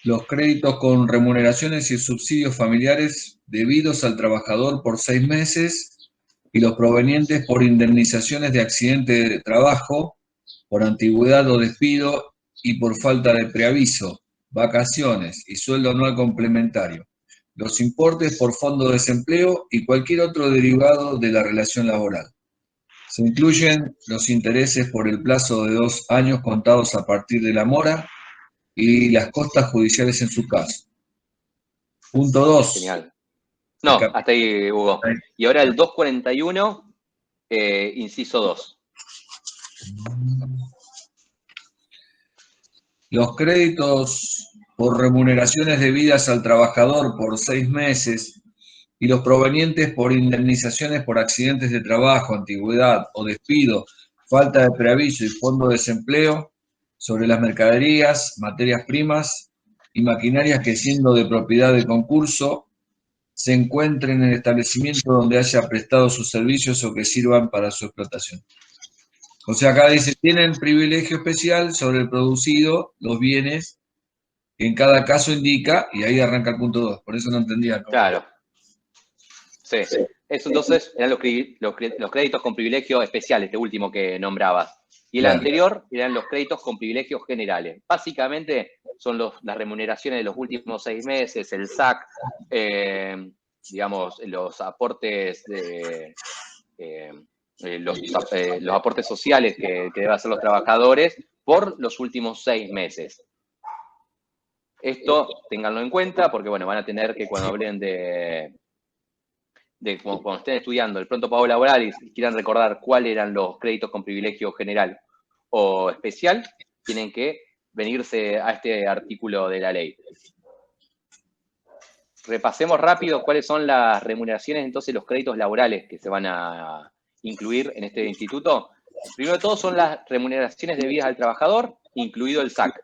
Los créditos con remuneraciones y subsidios familiares debidos al trabajador por 6 meses y los provenientes por indemnizaciones de accidente de trabajo, por antigüedad o despido y por falta de preaviso, vacaciones y sueldo anual complementario. Los importes por fondo de desempleo y cualquier otro derivado de la relación laboral. Se incluyen los intereses por el plazo de 2 años contados a partir de la mora y las costas judiciales en su caso. Punto 2. Genial. No, hasta ahí, Hugo. Y ahora el 241, inciso 2. Los créditos por remuneraciones debidas al trabajador por 6 meses y los provenientes por indemnizaciones por accidentes de trabajo, antigüedad o despido, falta de preaviso y fondo de desempleo sobre las mercaderías, materias primas y maquinarias que, siendo de propiedad de concurso, se encuentren en el establecimiento donde haya prestado sus servicios o que sirvan para su explotación. O sea, acá dice, tienen privilegio especial sobre el producido, los bienes, que en cada caso indica, y ahí arranca el punto 2, por eso no entendía. ¿No? Claro. Sí. Eso entonces eran los créditos con privilegio especial, este último que nombrabas. Y el anterior eran los créditos con privilegios generales. Básicamente son las remuneraciones de los últimos 6 meses, el SAC, digamos, los aportes los aportes sociales que deben hacer los trabajadores por los últimos 6 meses. Esto ténganlo en cuenta porque, bueno, van a tener que, cuando hablen cuando estén estudiando el pronto pago laboral y quieran recordar cuáles eran los créditos con privilegio general o especial, tienen que venirse a este artículo de la ley. Repasemos rápido cuáles son las remuneraciones, entonces, los créditos laborales que se van a incluir en este instituto. Primero de todo son las remuneraciones debidas al trabajador, incluido el SAC,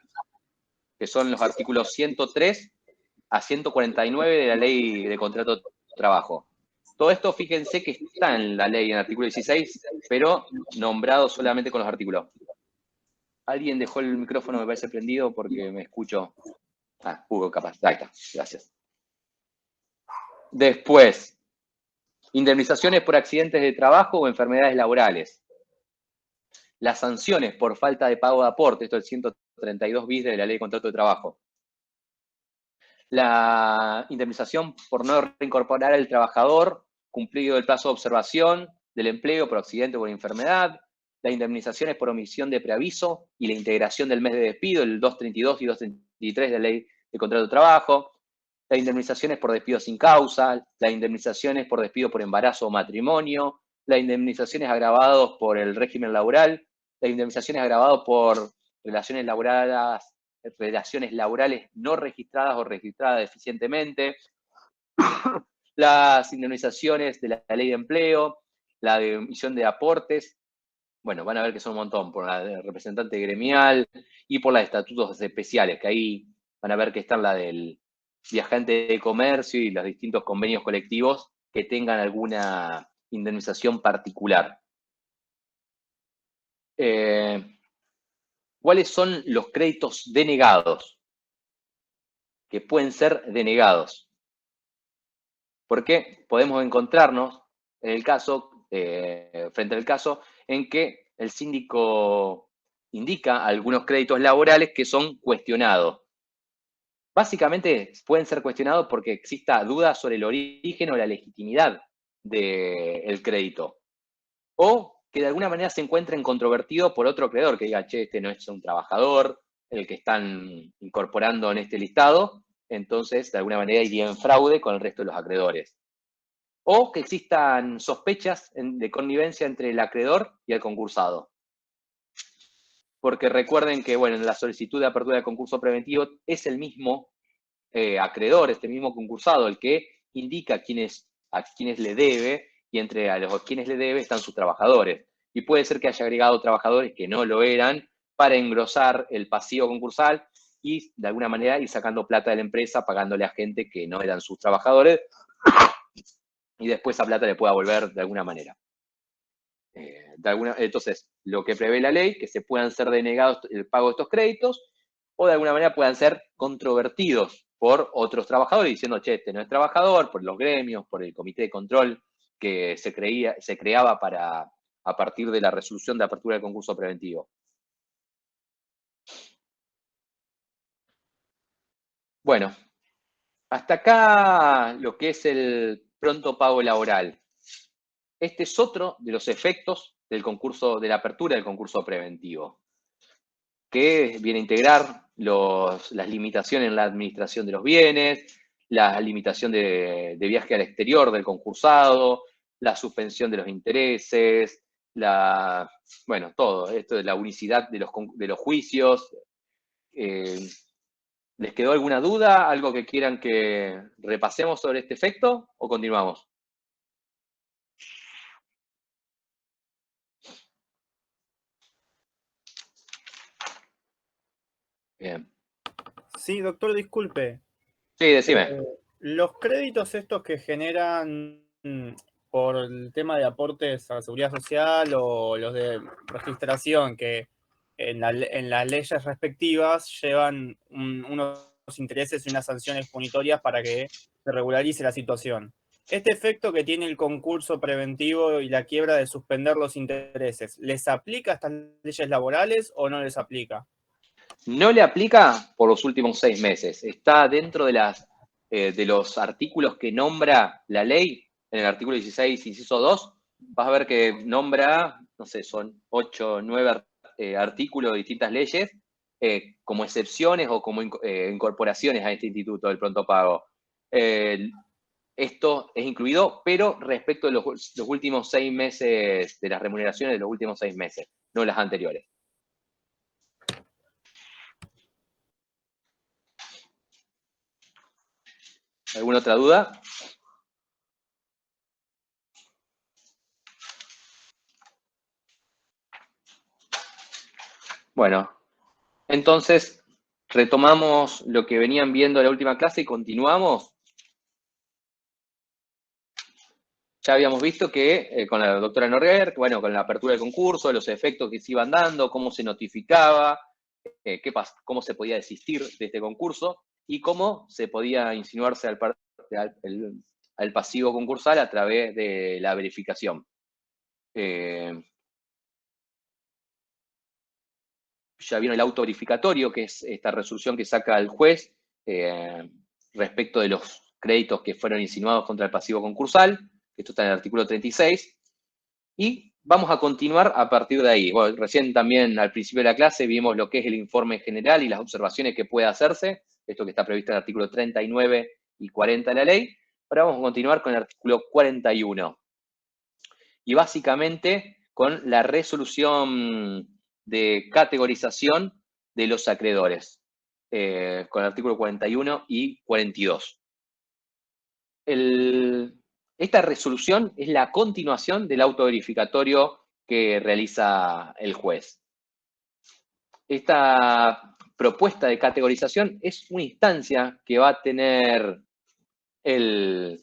que son los artículos 103 a 149 de la Ley de Contrato de Trabajo. Todo esto, fíjense que está en la ley, en el artículo 16, pero nombrado solamente con los artículos. Alguien dejó el micrófono, me parece, prendido porque me escucho. Ah, Hugo, capaz. Ahí está, gracias. Después, indemnizaciones por accidentes de trabajo o enfermedades laborales. Las sanciones por falta de pago de aporte, esto es el 132 bis de la Ley de Contrato de Trabajo. La indemnización por no reincorporar al trabajador cumplido el plazo de observación del empleo por accidente o por enfermedad. Las indemnizaciones por omisión de preaviso y la integración del mes de despido, el 232 y 233 de la Ley de Contrato de Trabajo. las indemnizaciones por despido sin causa, las indemnizaciones por despido por embarazo o matrimonio, las indemnizaciones agravadas por el régimen laboral, las indemnizaciones agravadas por relaciones laborales no registradas o registradas deficientemente, las indemnizaciones de la ley de empleo, la de emisión de aportes, bueno, van a ver que son un montón, por la de representante gremial y por la de estatutos especiales, que ahí van a ver que están la del viajante de comercio y los distintos convenios colectivos que tengan alguna indemnización particular. ¿Cuáles son los créditos denegados? Que pueden ser denegados. Porque podemos encontrarnos en el caso, frente al caso, en que el síndico indica algunos créditos laborales que son cuestionados. Básicamente pueden ser cuestionados porque exista duda sobre el origen o la legitimidad del crédito. O que de alguna manera se encuentren controvertidos por otro acreedor, que diga, che, este no es un trabajador, el que están incorporando en este listado, entonces de alguna manera iría en fraude con el resto de los acreedores. O que existan sospechas de connivencia entre el acreedor y el concursado. Porque recuerden que, bueno, en la solicitud de apertura de concurso preventivo es el mismo acreedor, este mismo concursado, el que indica a quienes le debe, y entre a los quienes le debe están sus trabajadores. Y puede ser que haya agregado trabajadores que no lo eran para engrosar el pasivo concursal y de alguna manera ir sacando plata de la empresa, pagándole a gente que no eran sus trabajadores, y después esa plata le pueda volver de alguna manera. Entonces, lo que prevé la ley, que se puedan ser denegados el pago de estos créditos, o de alguna manera puedan ser controvertidos por otros trabajadores, diciendo, che, este no es trabajador, por los gremios, por el comité de control que se creaba a partir de la resolución de apertura del concurso preventivo. Bueno, hasta acá lo que es el pronto pago laboral. Este es otro de los efectos del concurso, de la apertura del concurso preventivo, que viene a integrar las limitaciones en la administración de los bienes, la limitación de viaje al exterior del concursado, la suspensión de los intereses, bueno, todo esto de la unicidad de los juicios. ¿Les quedó alguna duda? ¿Algo que quieran que repasemos sobre este efecto o continuamos? Bien. Sí, doctor, disculpe. Sí, decime. Los créditos estos que generan por el tema de aportes a la seguridad social o los de registración, que en las leyes respectivas llevan unos intereses y unas sanciones punitorias para que se regularice la situación. ¿Este efecto que tiene el concurso preventivo y la quiebra de suspender los intereses, ¿les aplica a estas leyes laborales o no les aplica? No le aplica por los últimos 6 meses. Está dentro de los artículos que nombra la ley, en el artículo 16, inciso 2, vas a ver que nombra, no sé, son 8 o 9 artículos de distintas leyes, como excepciones o como incorporaciones a este instituto del pronto pago. Esto es incluido, pero respecto de los últimos 6 meses, de las remuneraciones de los últimos 6 meses, no las anteriores. ¿Alguna otra duda? Bueno, entonces retomamos lo que venían viendo en la última clase y continuamos. Ya habíamos visto que con la doctora Norguer, bueno, con la apertura del concurso, los efectos que se iban dando, cómo se notificaba, cómo se podía desistir de este concurso y cómo se podía insinuarse al pasivo concursal a través de la verificación. Ya vieron el auto verificatorio, que es esta resolución que saca el juez respecto de los créditos que fueron insinuados contra el pasivo concursal. Esto está en el artículo 36. Y vamos a continuar a partir de ahí. Bueno, recién también al principio de la clase vimos lo que es el informe general y las observaciones que puede hacerse. Esto que está previsto en el artículo 39 y 40 de la ley. Ahora vamos a continuar con el artículo 41. Y básicamente con la resolución de categorización de los acreedores, con el artículo 41 y 42. Esta resolución es la continuación del auto verificatorio que realiza el juez. Esta propuesta de categorización es una instancia que va a tener el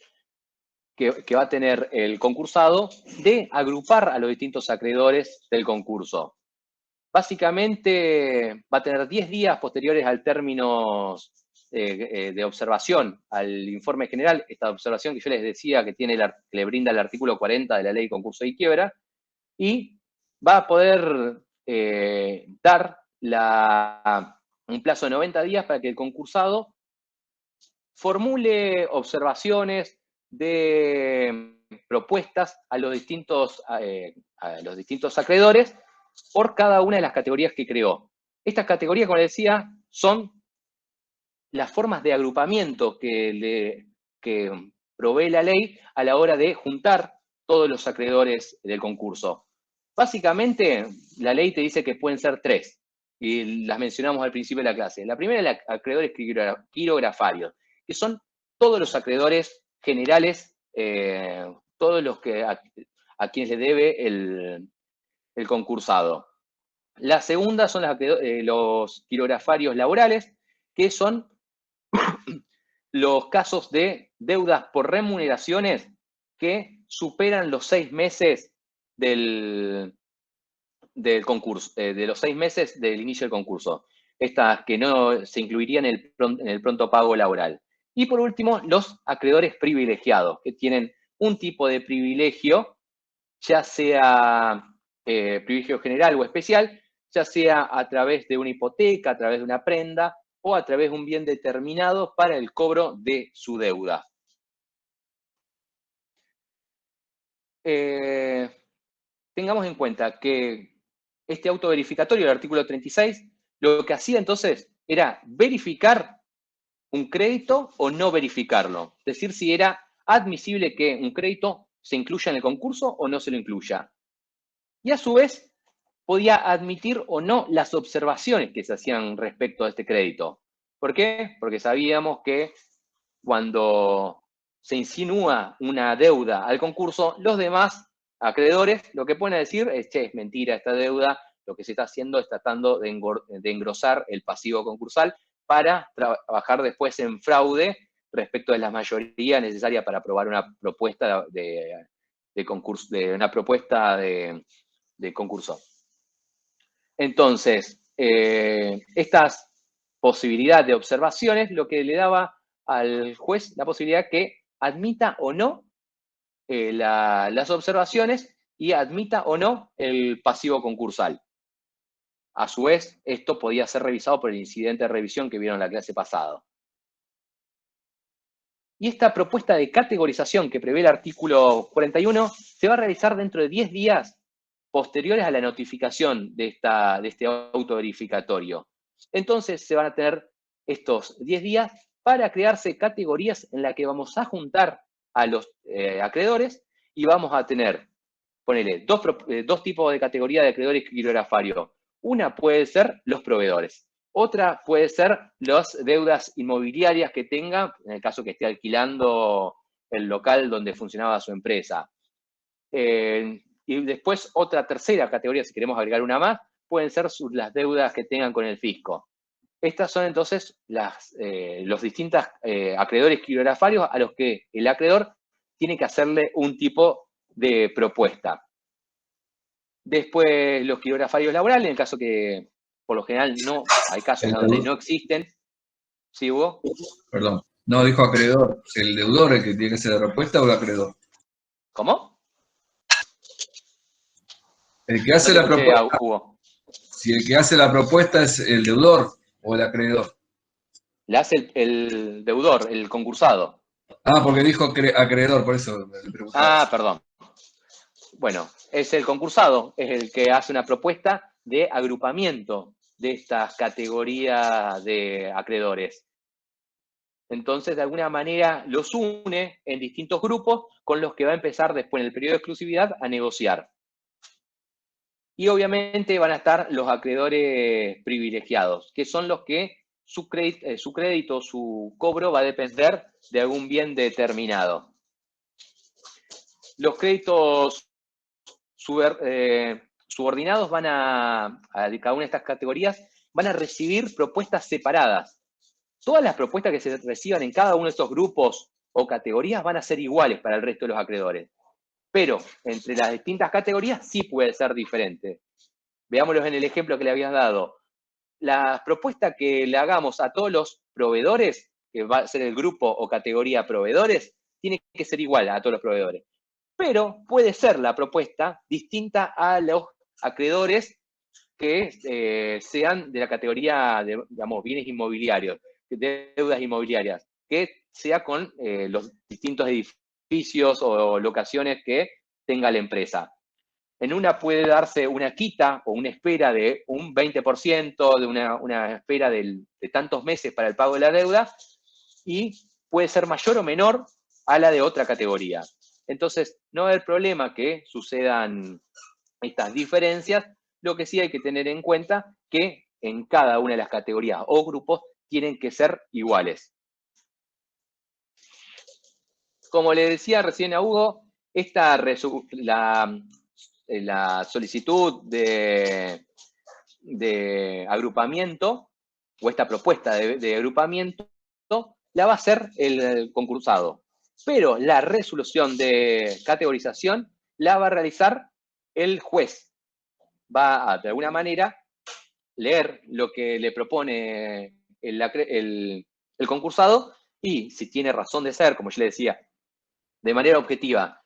concursado de agrupar a los distintos acreedores del concurso. Básicamente va a tener 10 días posteriores al término de observación al informe general, esta observación que yo les decía que le brinda el artículo 40 de la ley de concurso y quiebra, y va a poder dar un plazo de 90 días para que el concursado formule observaciones de propuestas a los distintos acreedores por cada una de las categorías que creó. Estas categorías, como les decía, son las formas de agrupamiento que provee la ley a la hora de juntar todos los acreedores del concurso. Básicamente, la ley te dice que pueden ser 3, y las mencionamos al principio de la clase. La primera es los acreedores quirografarios, que son todos los acreedores generales, todos los que a quienes le debe el concursado. La segunda son los quirografarios laborales, que son los casos de deudas por remuneraciones que superan los 6 meses del concurso, de los 6 meses del inicio del concurso. Estas que no se incluirían en el pronto pago laboral. Y por último, los acreedores privilegiados, que tienen un tipo de privilegio, ya sea privilegio general o especial, ya sea a través de una hipoteca, a través de una prenda, o a través de un bien determinado para el cobro de su deuda. Tengamos en cuenta que este auto verificatorio del artículo 36, lo que hacía entonces era verificar un crédito o no verificarlo. Es decir, si era admisible que un crédito se incluya en el concurso o no se lo incluya. Y a su vez, podía admitir o no las observaciones que se hacían respecto a este crédito. ¿Por qué? Porque sabíamos que cuando se insinúa una deuda al concurso, los demás acreedores lo que pueden decir es, che, es mentira esta deuda, lo que se está haciendo es tratando de engrosar el pasivo concursal para trabajar después en fraude respecto de la mayoría necesaria para aprobar una propuesta de concurso. Entonces, estas posibilidades de observaciones lo que le daba al juez la posibilidad que admita o no las observaciones y admita o no el pasivo concursal. A su vez, esto podía ser revisado por el incidente de revisión que vieron en la clase pasada. Y esta propuesta de categorización que prevé el artículo 41 se va a realizar dentro de 10 días posteriores a la notificación de este auto verificatorio. Entonces se van a tener estos 10 días para crearse categorías en las que vamos a juntar a los acreedores y vamos a tener, ponele, dos tipos de categoría de acreedores quirografarios. Una puede ser los proveedores. Otra puede ser las deudas inmobiliarias que tenga, en el caso que esté alquilando el local donde funcionaba su empresa. Y después otra tercera categoría, si queremos agregar una más, pueden ser las deudas que tengan con el fisco. Estas son entonces los distintos acreedores quirografarios a los que el acreedor tiene que hacerle un tipo de propuesta. Después los quirografarios laborales, en el caso que por lo general no, hay casos donde no existen. ¿Sí, Hugo? Perdón. No, dijo acreedor. ¿El deudor el que tiene que hacer la propuesta o el acreedor? ¿Cómo? El que hace la propuesta. Si el que hace la propuesta es el deudor o el acreedor. La hace el deudor, el concursado. Ah, porque dijo acreedor, por eso me preguntaba. Ah, perdón. Bueno, es el concursado, es el que hace una propuesta de agrupamiento de estas categorías de acreedores. Entonces, de alguna manera, los une en distintos grupos con los que va a empezar después en el periodo de exclusividad a negociar. Y obviamente van a estar los acreedores privilegiados, que son los que su crédito, su cobro va a depender de algún bien determinado. Los créditos subordinados van a cada una de estas categorías, van a recibir propuestas separadas. Todas las propuestas que se reciban en cada uno de estos grupos o categorías van a ser iguales para el resto de los acreedores. Pero entre las distintas categorías sí puede ser diferente. Veámoslos en el ejemplo que le habías dado. La propuesta que le hagamos a todos los proveedores, que va a ser el grupo o categoría proveedores, tiene que ser igual a todos los proveedores. Pero puede ser la propuesta distinta a los acreedores que sean de la categoría de, digamos, bienes inmobiliarios, deudas inmobiliarias, que sea con los distintos edificios o locaciones que tenga la empresa. En una puede darse una quita o una espera de un 20%, de una espera de tantos meses para el pago de la deuda, y puede ser mayor o menor a la de otra categoría. Entonces, no va a haber problema que sucedan estas diferencias. Lo que sí hay que tener en cuenta que en cada una de las categorías o grupos tienen que ser iguales. Como le decía recién a Hugo, la solicitud de agrupamiento o esta propuesta de agrupamiento la va a hacer el concursado. Pero la resolución de categorización la va a realizar el juez. Va a, de alguna manera, leer lo que le propone el concursado y, si tiene razón de ser, como yo le decía, de manera objetiva,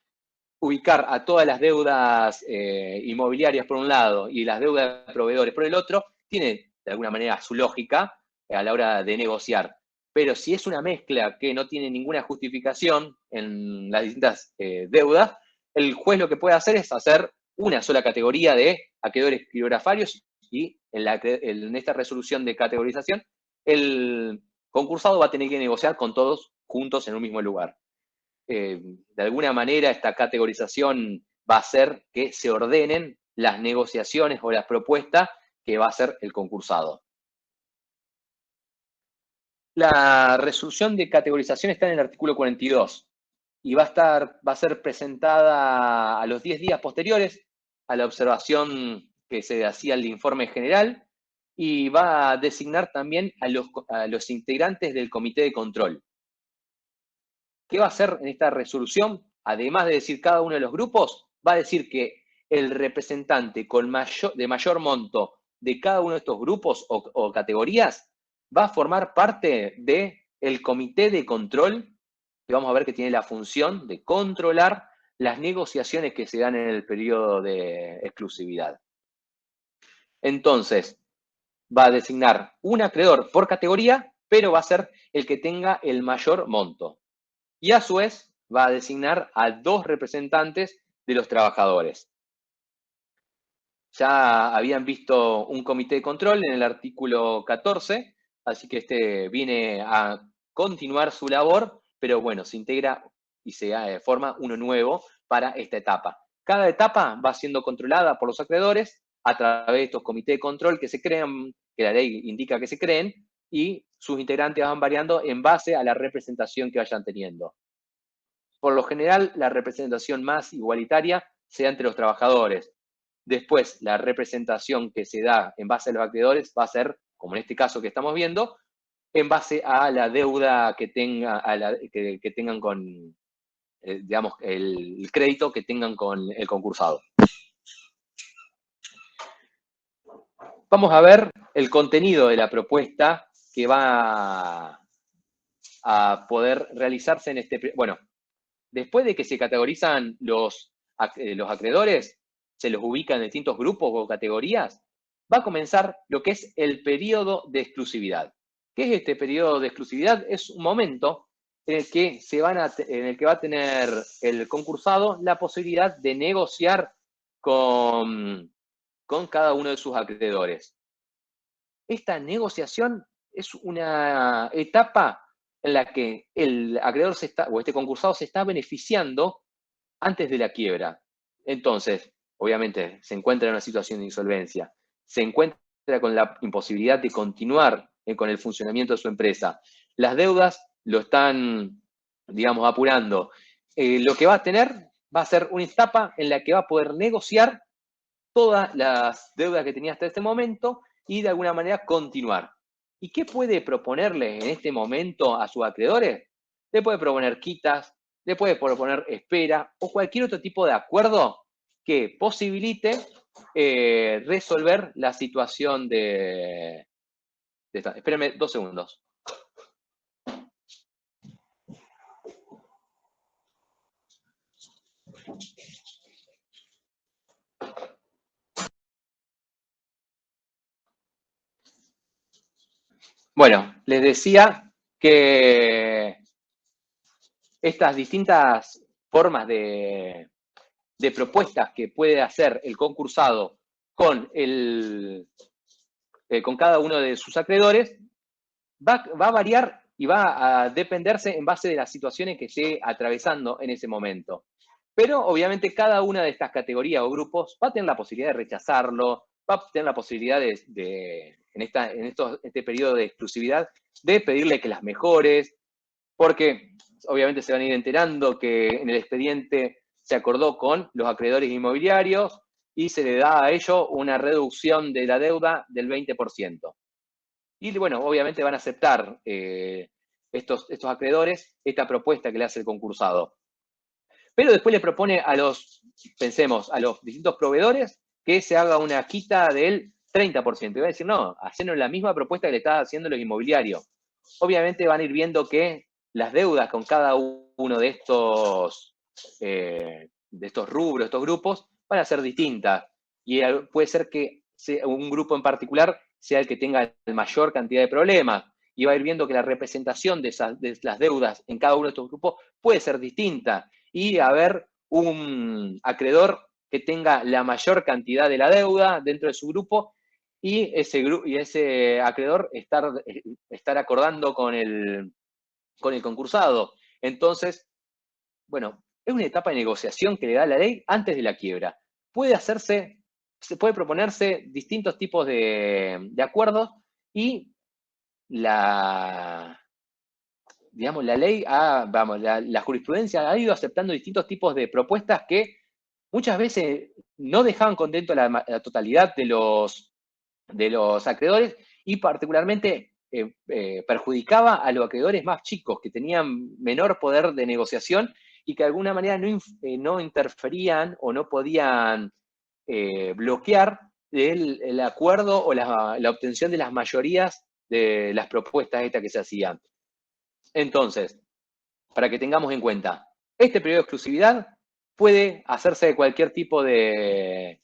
ubicar a todas las deudas inmobiliarias por un lado y las deudas de proveedores por el otro, tiene de alguna manera su lógica a la hora de negociar. Pero si es una mezcla que no tiene ninguna justificación en las distintas deudas, el juez lo que puede hacer es hacer una sola categoría de acreedores criptografarios y en esta resolución de categorización, el concursado va a tener que negociar con todos juntos en un mismo lugar. De alguna manera, esta categorización va a hacer que se ordenen las negociaciones o las propuestas que va a hacer el concursado. La resolución de categorización está en el artículo 42 y va a ser presentada a los 10 días posteriores a la observación que se hacía el informe general y va a designar también a los integrantes del comité de control. ¿Qué va a hacer en esta resolución? Además de decir cada uno de los grupos, va a decir que el representante de mayor monto de cada uno de estos grupos o categorías va a formar parte del comité de control, que vamos a ver que tiene la función de controlar las negociaciones que se dan en el periodo de exclusividad. Entonces, va a designar un acreedor por categoría, pero va a ser el que tenga el mayor monto. Y a su vez va a designar a 2 representantes de los trabajadores. Ya habían visto un comité de control en el artículo 14, así que este viene a continuar su labor, pero bueno, se integra y se forma uno nuevo para esta etapa. Cada etapa va siendo controlada por los acreedores a través de estos comités de control que se crean, que la ley indica que se creen, y sus integrantes van variando en base a la representación que vayan teniendo. Por lo general, la representación más igualitaria se da entre los trabajadores. Después, la representación que se da en base a los acreedores va a ser, como en este caso que estamos viendo, en base a la deuda que tengan con, digamos, el crédito que tengan con el concursado. Vamos a ver el contenido de la propuesta que va a poder realizarse en este... Bueno, después de que se categorizan los acreedores, se los ubica en distintos grupos o categorías, va a comenzar lo que es el periodo de exclusividad. ¿Qué es este periodo de exclusividad? Es un momento en el que va a tener el concursado la posibilidad de negociar con cada uno de sus acreedores. Esta negociación es una etapa en la que el acreedor o este concursado se está beneficiando antes de la quiebra. Entonces, obviamente, se encuentra en una situación de insolvencia, se encuentra con la imposibilidad de continuar con el funcionamiento de su empresa. Las deudas lo están, digamos, apurando. Lo que va a tener va a ser una etapa en la que va a poder negociar todas las deudas que tenía hasta este momento y de alguna manera continuar. ¿Y qué puede proponerle en este momento a sus acreedores? Le puede proponer quitas, le puede proponer espera o cualquier otro tipo de acuerdo que posibilite resolver la situación de esta. Espérenme 2 segundos. Bueno, les decía que estas distintas formas de propuestas que puede hacer el concursado con cada uno de sus acreedores va a variar y va a dependerse en base de las situaciones que esté atravesando en ese momento. Pero obviamente cada una de estas categorías o grupos va a tener la posibilidad de rechazarlo, va a tener la posibilidad en este periodo de exclusividad de pedirle que las mejores, porque obviamente se van a ir enterando que en el expediente se acordó con los acreedores inmobiliarios y se le da a ellos una reducción de la deuda del 20%. Y bueno, obviamente van a aceptar estos acreedores esta propuesta que le hace el concursado. Pero después le propone pensemos, a los distintos proveedores que se haga una quita del 30%. Y va a decir, no, hacernos la misma propuesta que le está haciendo los inmobiliarios. Obviamente van a ir viendo que las deudas con cada uno de estos rubros, estos grupos, van a ser distintas. Y puede ser que un grupo en particular sea el que tenga la mayor cantidad de problemas. Y va a ir viendo que la representación de las deudas en cada uno de estos grupos puede ser distinta. Y haber un acreedor que tenga la mayor cantidad de la deuda dentro de su grupo y ese acreedor estar acordando con el concursado. Entonces, bueno, es una etapa de negociación que le da la ley antes de la quiebra. Se puede proponerse distintos tipos de acuerdos y la ley, la jurisprudencia ha ido aceptando distintos tipos de propuestas que muchas veces no dejaban contento a la totalidad de los acreedores y particularmente perjudicaba a los acreedores más chicos que tenían menor poder de negociación y que de alguna manera no interferían o no podían bloquear el acuerdo o la obtención de las mayorías de las propuestas estas que se hacían. Entonces, para que tengamos en cuenta, este periodo de exclusividad puede hacerse de cualquier tipo de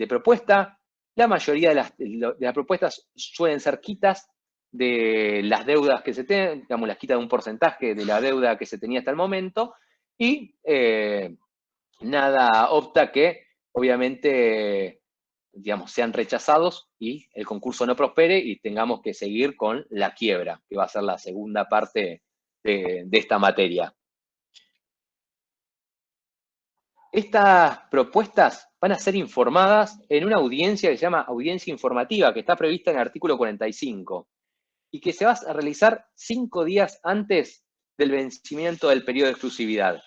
propuesta. La mayoría de las propuestas suelen ser quitas de las deudas que se tienen, digamos, las quitas de un porcentaje de la deuda que se tenía hasta el momento, y nada opta que, obviamente, digamos, sean rechazados y el concurso no prospere y tengamos que seguir con la quiebra, que va a ser la segunda parte de esta materia. Estas propuestas van a ser informadas en una audiencia que se llama audiencia informativa, que está prevista en el artículo 45, y que se va a realizar 5 días antes del vencimiento del periodo de exclusividad.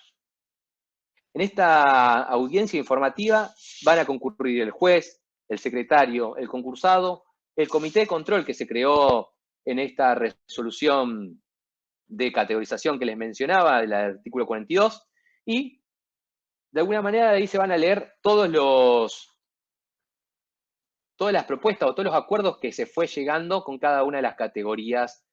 En esta audiencia informativa van a concurrir el juez, el secretario, el concursado, el comité de control que se creó en esta resolución de categorización que les mencionaba, del artículo 42, y de alguna manera ahí se van a leer todas las propuestas o todos los acuerdos que se fue llegando con cada una de las categorías,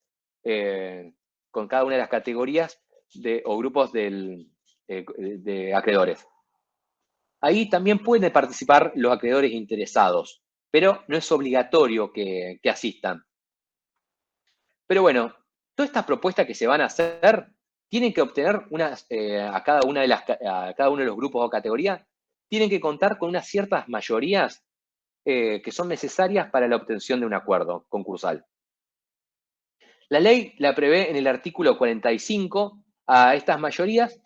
o grupos de acreedores. Ahí también pueden participar los acreedores interesados, pero no es obligatorio que asistan. Pero bueno, todas estas propuestas que se van a hacer tienen que obtener a cada uno de los grupos o categorías, tienen que contar con unas ciertas mayorías que son necesarias para la obtención de un acuerdo concursal. La ley la prevé en el artículo 45 a estas mayorías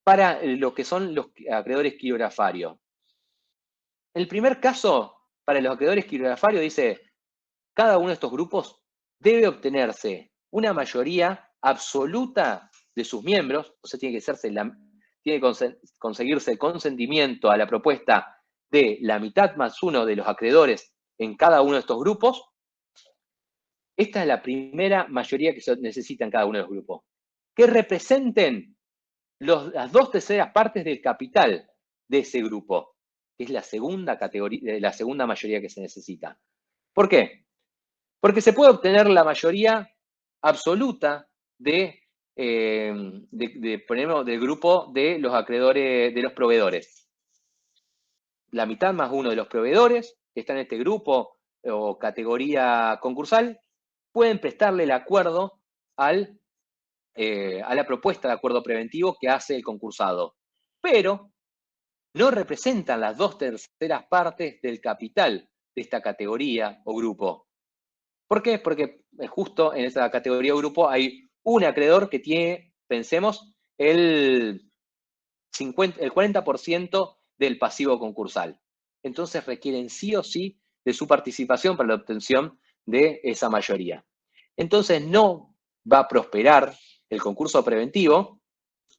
para lo que son los acreedores quirografarios. En el primer caso, para los acreedores quirografarios, dice, cada uno de estos grupos debe obtenerse una mayoría absoluta de sus miembros, o sea, tiene que conseguirse el consentimiento a la propuesta de la mitad más uno de los acreedores en cada uno de estos grupos. Esta es la primera mayoría que se necesita en cada uno de los grupos. Que representen las 2/3 partes del capital de ese grupo, que es la segunda categoría, la segunda mayoría que se necesita. ¿Por qué? Porque se puede obtener la mayoría absoluta ponemos, del grupo de los acreedores, de los proveedores. La mitad más uno de los proveedores que están en este grupo o categoría concursal pueden prestarle el acuerdo a la propuesta de acuerdo preventivo que hace el concursado, pero no representan las 2/3 partes del capital de esta categoría o grupo. ¿Por qué? Porque justo en esta categoría o grupo hay un acreedor que tiene, pensemos, el 40% del pasivo concursal. Entonces requieren sí o sí de su participación para la obtención de esa mayoría. Entonces no va a prosperar el concurso preventivo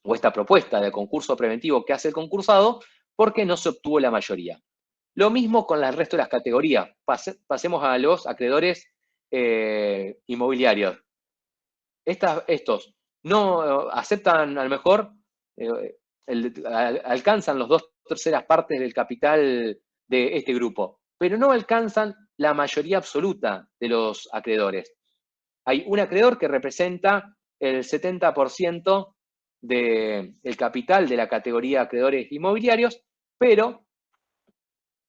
o esta propuesta de concurso preventivo que hace el concursado porque no se obtuvo la mayoría. Lo mismo con el resto de las categorías. Pasemos a los acreedores inmobiliarios. Estos no aceptan, a lo mejor, alcanzan las 2/3 partes del capital de este grupo, pero no alcanzan la mayoría absoluta de los acreedores. Hay un acreedor que representa el 70% del capital de la categoría acreedores inmobiliarios, pero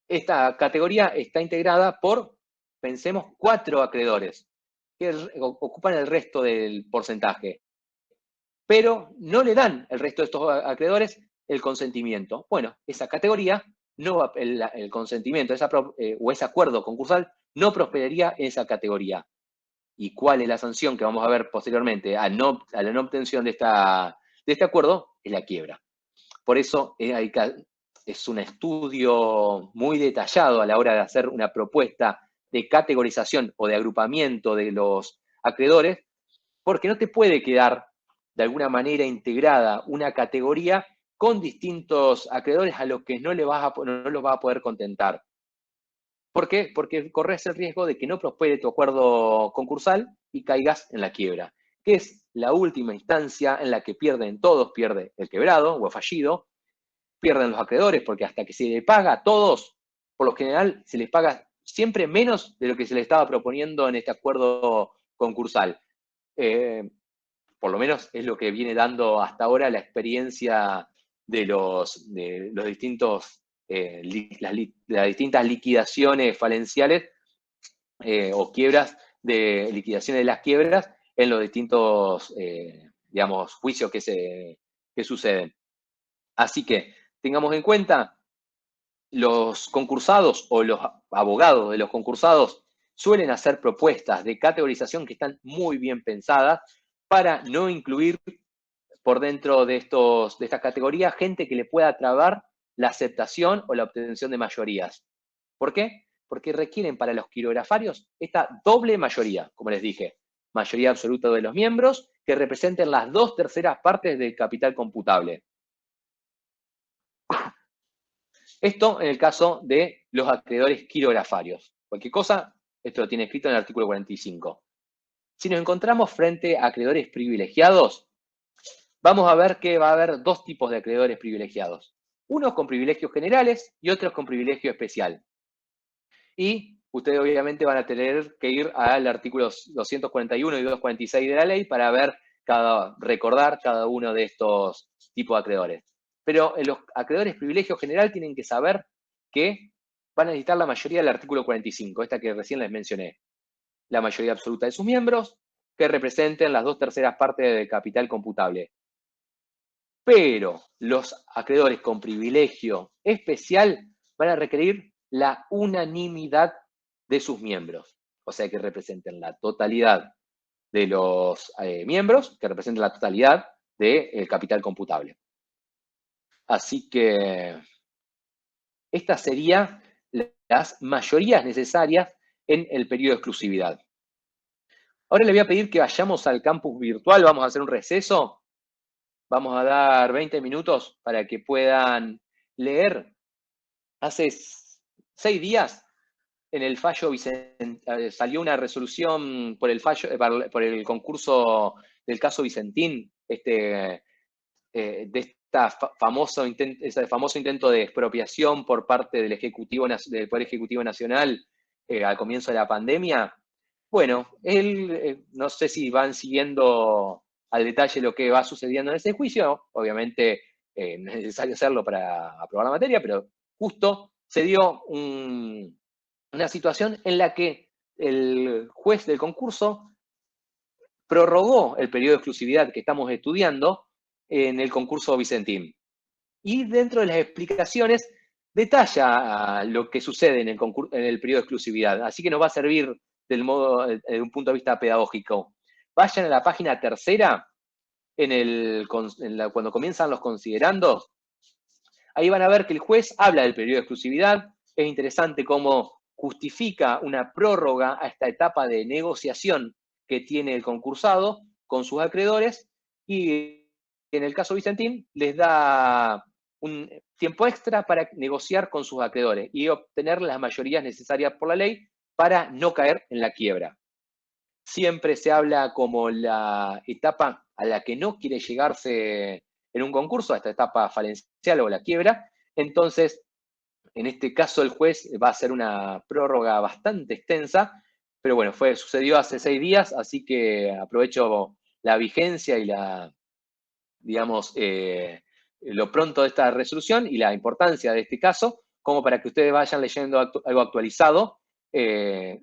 esta categoría está integrada por, pensemos, 4 acreedores que ocupan el resto del porcentaje, pero no le dan el resto de estos acreedores el consentimiento. Bueno, esa categoría, el consentimiento o ese acuerdo concursal no prosperaría en esa categoría. ¿Y cuál es la sanción que vamos a ver posteriormente a la no obtención de este acuerdo? Es la quiebra. Por eso es un estudio muy detallado a la hora de hacer una propuesta de categorización o de agrupamiento de los acreedores, porque no te puede quedar de alguna manera integrada una categoría con distintos acreedores a los que no los vas a poder contentar. ¿Por qué? Porque corres el riesgo de que no prospere tu acuerdo concursal y caigas en la quiebra, que es la última instancia en la que pierden todos, pierde el quebrado o el fallido, pierden los acreedores, porque hasta que se le paga a todos, por lo general se les paga siempre menos de lo que se le estaba proponiendo en este acuerdo concursal. Por lo menos es lo que viene dando hasta ahora la experiencia de las distintas liquidaciones falenciales o quiebras, de liquidaciones de las quiebras en los distintos, juicios que suceden. Así que tengamos en cuenta, los concursados o los abogados de los concursados suelen hacer propuestas de categorización que están muy bien pensadas para no incluir por dentro de estas categorías gente que le pueda trabar la aceptación o la obtención de mayorías. ¿Por qué? Porque requieren para los quirografarios esta doble mayoría, como les dije, mayoría absoluta de los miembros que representen las 2/3 partes del capital computable. Esto en el caso de los acreedores quirografarios. Cualquier cosa, esto lo tiene escrito en el artículo 45. Si nos encontramos frente a acreedores privilegiados, vamos a ver que va a haber 2 tipos de acreedores privilegiados. Unos con privilegios generales y otros con privilegio especial. Y ustedes obviamente van a tener que ir al artículo 241 y 246 de la ley para recordar cada uno de estos tipos de acreedores. Pero los acreedores privilegio general tienen que saber que van a necesitar la mayoría del artículo 45, esta que recién les mencioné. La mayoría absoluta de sus miembros, que representen las 2/3 partes del capital computable. Pero los acreedores con privilegio especial van a requerir la unanimidad de sus miembros, o sea que representen la totalidad de los miembros, que representan la totalidad del capital computable. Así que estas serían las mayorías necesarias en el periodo de exclusividad. Ahora le voy a pedir que vayamos al campus virtual, vamos a hacer un receso, vamos a dar 20 minutos para que puedan leer. Hace 6 días en el fallo salió una resolución por el fallo, por el concurso del caso Vicentín, de ese famoso intento de expropiación por parte del Poder Ejecutivo Nacional al comienzo de la pandemia. Bueno, no sé si van siguiendo al detalle lo que va sucediendo en ese juicio, obviamente no es necesario hacerlo para aprobar la materia, pero justo se dio una situación en la que el juez del concurso prorrogó el periodo de exclusividad que estamos estudiando en el concurso Vicentín. Y dentro de las explicaciones detalla lo que sucede en el periodo de exclusividad. Así que nos va a servir desde un punto de vista pedagógico. Vayan a la página tercera, cuando comienzan los considerandos. Ahí van a ver que el juez habla del periodo de exclusividad. Es interesante cómo justifica una prórroga a esta etapa de negociación que tiene el concursado con sus acreedores, y en el caso Vicentín les da un tiempo extra para negociar con sus acreedores y obtener las mayorías necesarias por la ley para no caer en la quiebra. Siempre se habla como la etapa a la que no quiere llegarse en un concurso, a esta etapa falencial o la quiebra. Entonces, en este caso el juez va a hacer una prórroga bastante extensa, pero bueno, sucedió hace 6 días, así que aprovecho la vigencia y lo pronto de esta resolución y la importancia de este caso, como para que ustedes vayan leyendo algo actualizado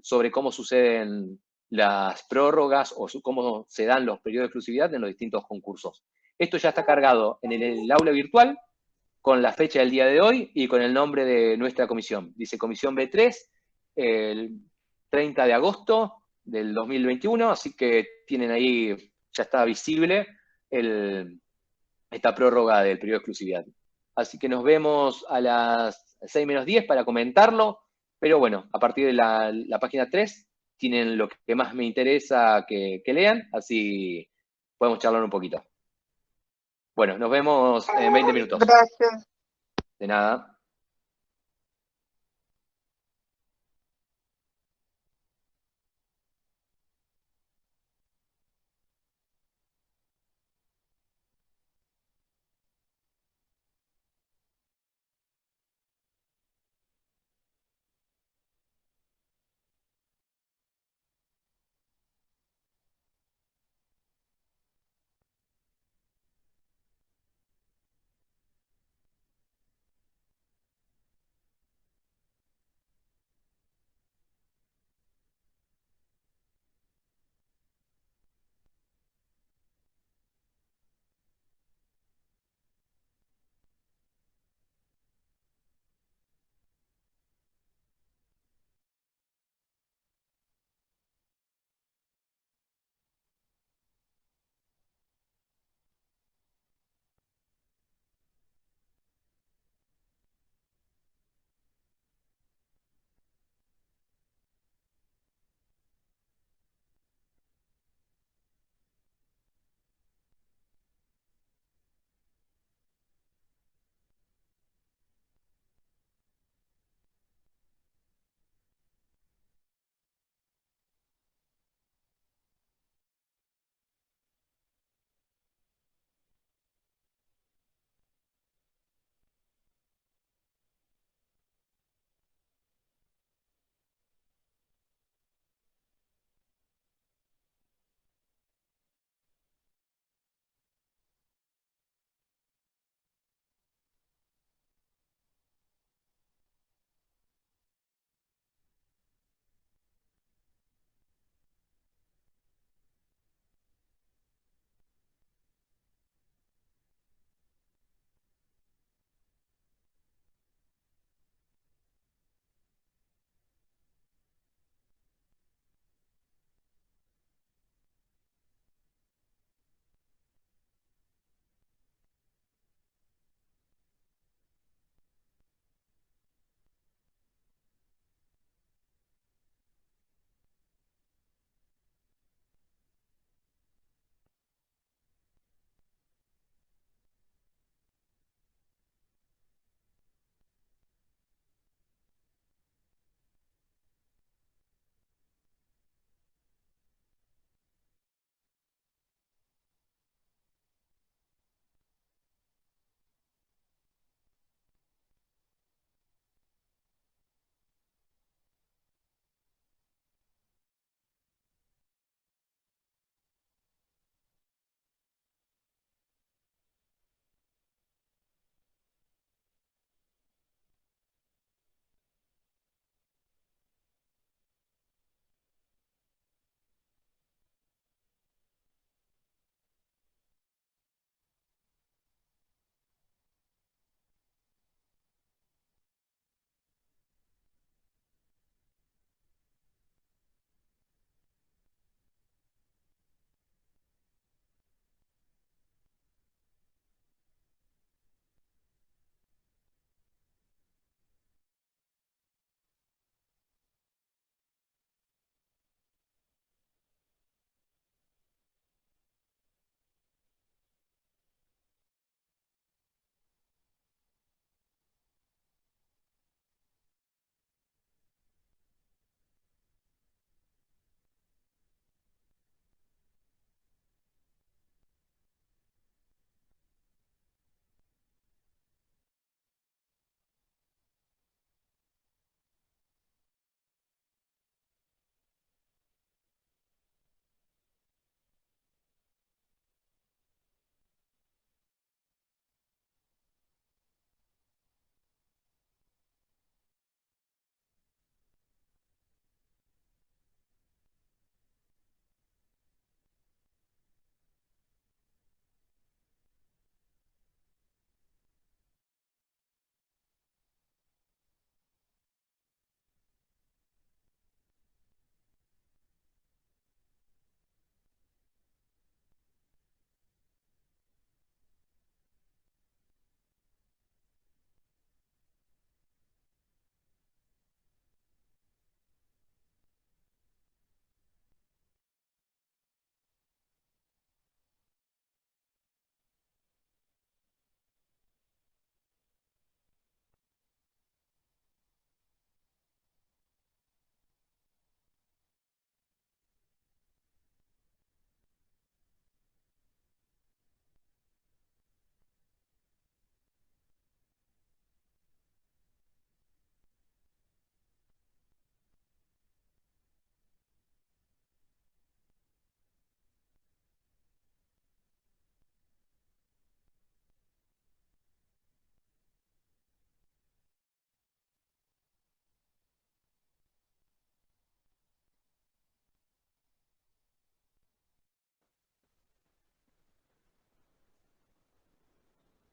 sobre cómo suceden las prórrogas o cómo se dan los periodos de exclusividad en los distintos concursos. Esto ya está cargado en el aula virtual, con la fecha del día de hoy y con el nombre de nuestra comisión. Dice Comisión B3, el 30 de agosto del 2021, así que tienen ahí, ya está visible esta prórroga del periodo de exclusividad. Así que nos vemos a las 6 menos 10 para comentarlo, pero bueno, a partir de la página 3 tienen lo que más me interesa que lean, así podemos charlar un poquito. Bueno, nos vemos en 20 minutos. Gracias. De nada.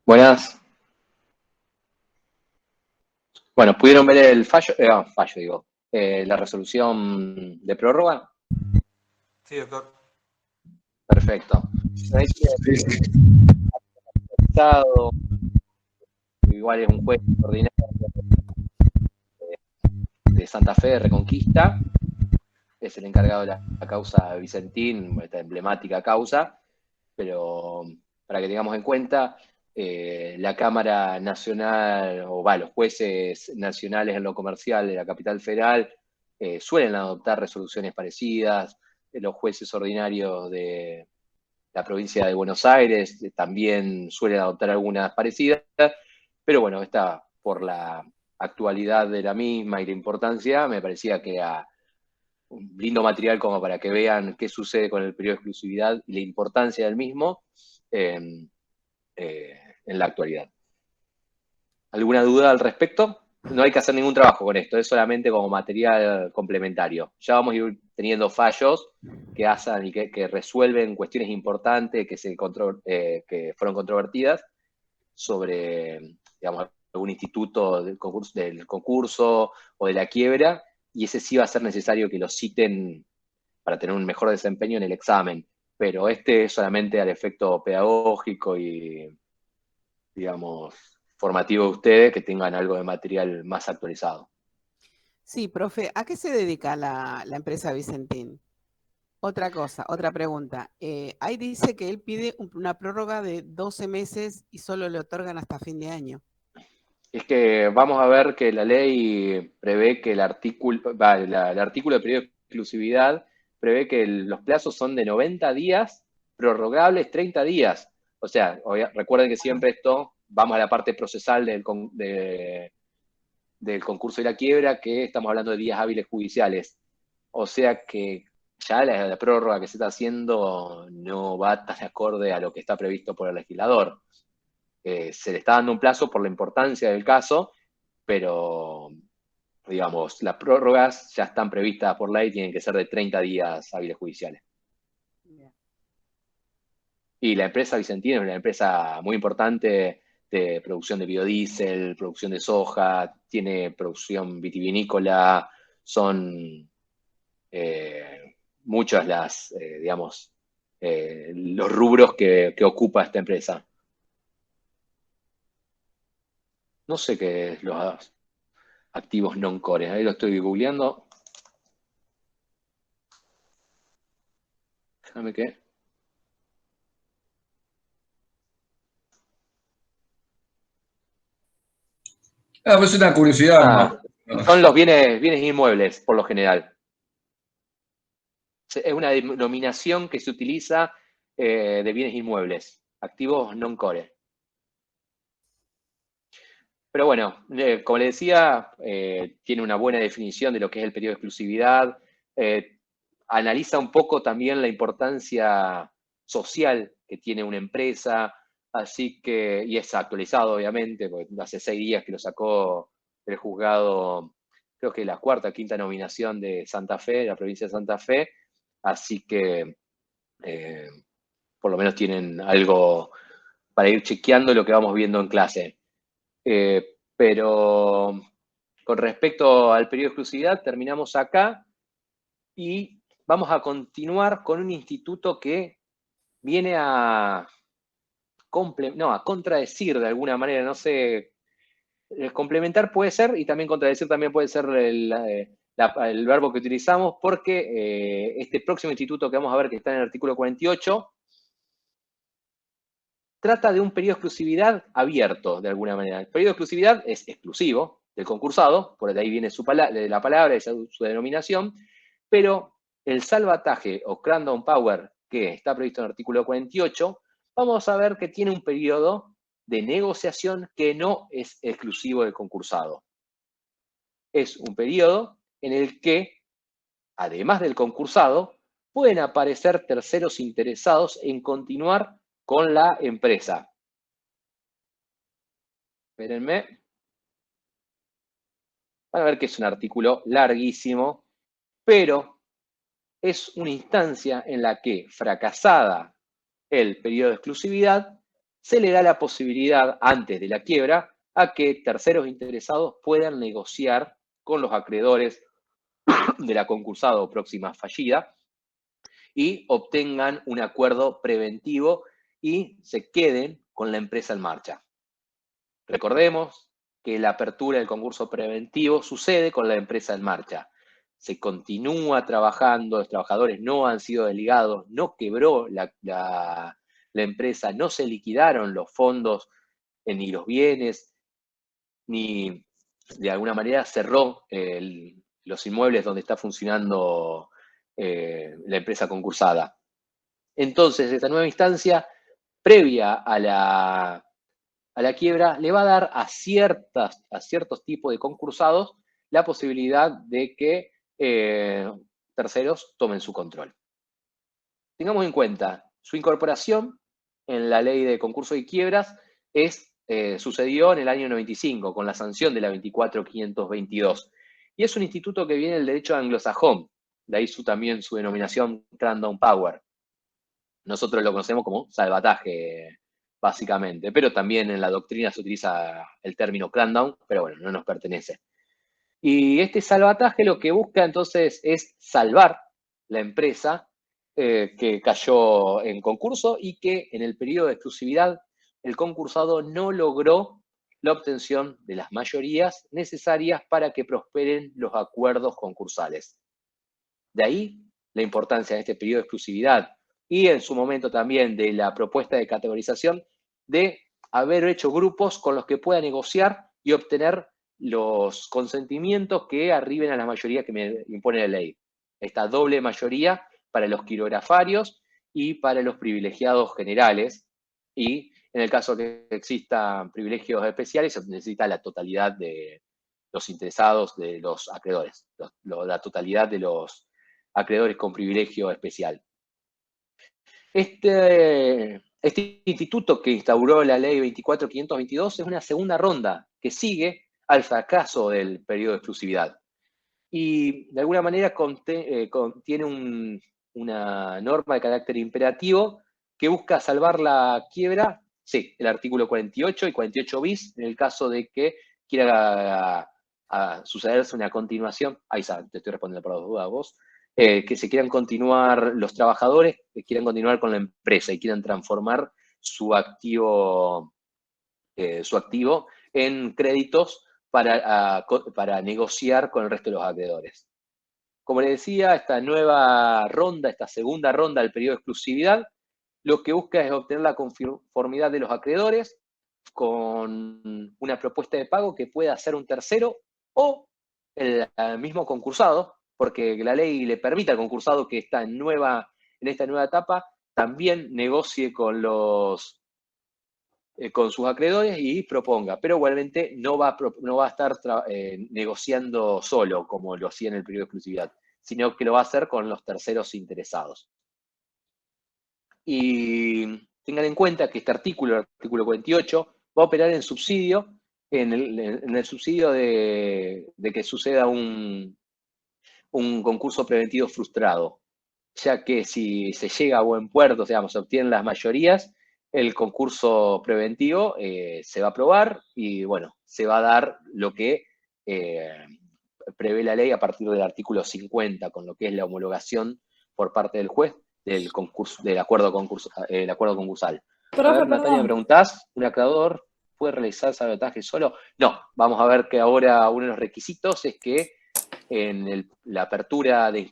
Buenas. Bueno, ¿pudieron ver el fallo? La resolución de prórroga. Sí, doctor. Perfecto. Igual es un juez ordinario de Santa Fe de Reconquista. Es el encargado de la causa Vicentín, esta emblemática causa, pero para que tengamos en cuenta, la Cámara Nacional, los jueces nacionales en lo comercial de la capital federal suelen adoptar resoluciones parecidas, los jueces ordinarios de la provincia de Buenos Aires también suelen adoptar algunas parecidas, pero bueno, esta por la actualidad de la misma y la importancia, me parecía que era un lindo material como para que vean qué sucede con el periodo de exclusividad y la importancia del mismo en la actualidad. ¿Alguna duda al respecto? No hay que hacer ningún trabajo con esto, es solamente como material complementario. Ya vamos a ir teniendo fallos que hacen y que resuelven cuestiones importantes que fueron controvertidas sobre, digamos, algún instituto del concurso o de la quiebra, y ese sí va a ser necesario que lo citen para tener un mejor desempeño en el examen. Pero este es solamente al efecto pedagógico y, digamos, formativo de ustedes, que tengan algo de material más actualizado. Sí, profe, ¿a qué se dedica la empresa Vicentín? Otra cosa, otra pregunta. Ahí dice que él pide una prórroga de 12 meses y solo le otorgan hasta fin de año. Es que vamos a ver que la ley prevé que el artículo de periodo de exclusividad prevé que los plazos son de 90 días, prorrogables 30 días. O sea, recuerden que siempre esto, vamos a la parte procesal del concurso y la quiebra, que estamos hablando de días hábiles judiciales. O sea que ya la prórroga que se está haciendo no va tan acorde a lo que está previsto por el legislador. Se le está dando un plazo por la importancia del caso, pero, digamos, las prórrogas ya están previstas por ley, tienen que ser de 30 días hábiles judiciales. Y la empresa Vicentín es una empresa muy importante de producción de biodiesel, producción de soja, tiene producción vitivinícola, son muchas las, digamos, los rubros que ocupa esta empresa. No sé qué es los activos non-core, ahí lo estoy googleando. Déjame que... Pues una curiosidad. Son los bienes inmuebles, por lo general. Es una denominación que se utiliza de bienes inmuebles, activos non-core. Pero bueno, como le decía, tiene una buena definición de lo que es el periodo de exclusividad, analiza un poco también la importancia social que tiene una empresa, así que, y es actualizado obviamente, porque hace 6 días que lo sacó el juzgado, creo que la 4ª o 5ª nominación de Santa Fe, de la provincia de Santa Fe, así que por lo menos tienen algo para ir chequeando lo que vamos viendo en clase. Pero con respecto al periodo de exclusividad, terminamos acá y vamos a continuar con un instituto que viene a contradecir de alguna manera, no sé, complementar puede ser y también contradecir también puede ser el verbo que utilizamos, porque este próximo instituto que vamos a ver, que está en el artículo 48, trata de un periodo de exclusividad abierto, de alguna manera. El periodo de exclusividad es exclusivo del concursado, por ahí viene la palabra, su denominación, pero el salvataje o cram-down power que está previsto en el artículo 48, vamos a ver que tiene un periodo de negociación que no es exclusivo del concursado. Es un periodo en el que, además del concursado, pueden aparecer terceros interesados en continuar con la empresa. Espérenme. Van a ver que es un artículo larguísimo, pero es una instancia en la que, fracasada el periodo de exclusividad, se le da la posibilidad, antes de la quiebra, a que terceros interesados puedan negociar con los acreedores de la concursada o próxima fallida y obtengan un acuerdo preventivo y se queden con la empresa en marcha. Recordemos que la apertura del concurso preventivo sucede con la empresa en marcha. Se continúa trabajando, los trabajadores no han sido desligados, no quebró la empresa, no se liquidaron los fondos ni los bienes, ni de alguna manera cerró los inmuebles donde está funcionando la empresa concursada. Entonces, esta nueva instancia, previa a la quiebra, le va a dar a ciertos tipos de concursados la posibilidad de que terceros tomen su control. Tengamos en cuenta, su incorporación en la ley de concurso y quiebras sucedió en el año 95, con la sanción de la 24.522. Y es un instituto que viene del derecho anglosajón, de ahí también su denominación Cramdown Power. Nosotros lo conocemos como salvataje, básicamente, pero también en la doctrina se utiliza el término Cramdown, pero bueno, no nos pertenece. Y este salvataje lo que busca entonces es salvar la empresa que cayó en concurso y que en el periodo de exclusividad el concursado no logró la obtención de las mayorías necesarias para que prosperen los acuerdos concursales. De ahí la importancia de este periodo de exclusividad y en su momento también de la propuesta de categorización de haber hecho grupos con los que pueda negociar y obtener los consentimientos que arriben a la mayoría que me impone la ley. Esta doble mayoría para los quirografarios y para los privilegiados generales, y en el caso que existan privilegios especiales se necesita la totalidad de los interesados, de los acreedores, la totalidad de los acreedores con privilegio especial. Este instituto que instauró la ley 24.522 es una segunda ronda que sigue al fracaso del periodo de exclusividad. Y de alguna manera contiene una norma de carácter imperativo que busca salvar la quiebra, sí, el artículo 48 y 48 bis, en el caso de que quiera sucederse una continuación, ahí está, te estoy respondiendo por las dudas vos, que se quieran continuar los trabajadores, que quieran continuar con la empresa y quieran transformar su activo en créditos para negociar con el resto de los acreedores. Como les decía, esta nueva ronda, esta segunda ronda del periodo de exclusividad, lo que busca es obtener la conformidad de los acreedores con una propuesta de pago que pueda hacer un tercero o el mismo concursado, porque la ley le permite al concursado que está en esta nueva etapa también negocie con sus acreedores y proponga, pero igualmente no va a estar negociando solo como lo hacía en el periodo de exclusividad, sino que lo va a hacer con los terceros interesados. Y tengan en cuenta que este artículo, el artículo 48, va a operar en subsidio, en el subsidio de que suceda un concurso preventivo frustrado, ya que si se llega a buen puerto, digamos, se obtienen las mayorías, el concurso preventivo se va a aprobar y, bueno, se va a dar lo que prevé la ley a partir del artículo 50, con lo que es la homologación por parte del juez del acuerdo concursal. Profe, Natalia, me preguntás, ¿un acreedor puede realizar sabotaje solo? No, vamos a ver que ahora uno de los requisitos es que en la apertura de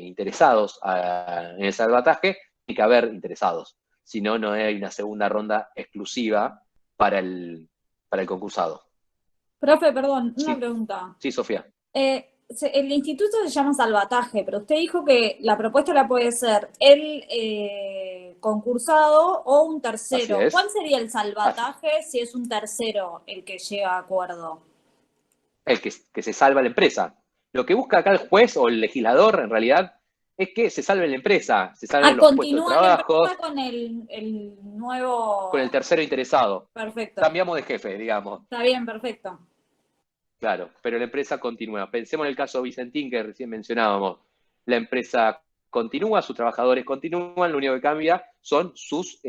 interesados en el salvataje tiene que haber interesados. Si no, no hay una segunda ronda exclusiva para el concursado. Profe, perdón, Sí. una pregunta. Sí, Sofía. El instituto se llama salvataje, pero usted dijo que la propuesta la puede ser el concursado o un tercero. Así es. ¿Cuál sería el salvataje si es un tercero el que llega a acuerdo? El que se salva la empresa. Lo que busca acá el juez o el legislador, en realidad, es que se salve la empresa, se salven los puestos de Continúa la trabajo. empresa con el nuevo... Con el tercero interesado. Perfecto. Cambiamos de jefe, digamos. Está bien, perfecto. Claro, pero la empresa continúa. Pensemos en el caso Vicentín que recién mencionábamos. La empresa continúa, sus trabajadores continúan, lo único que cambia son sus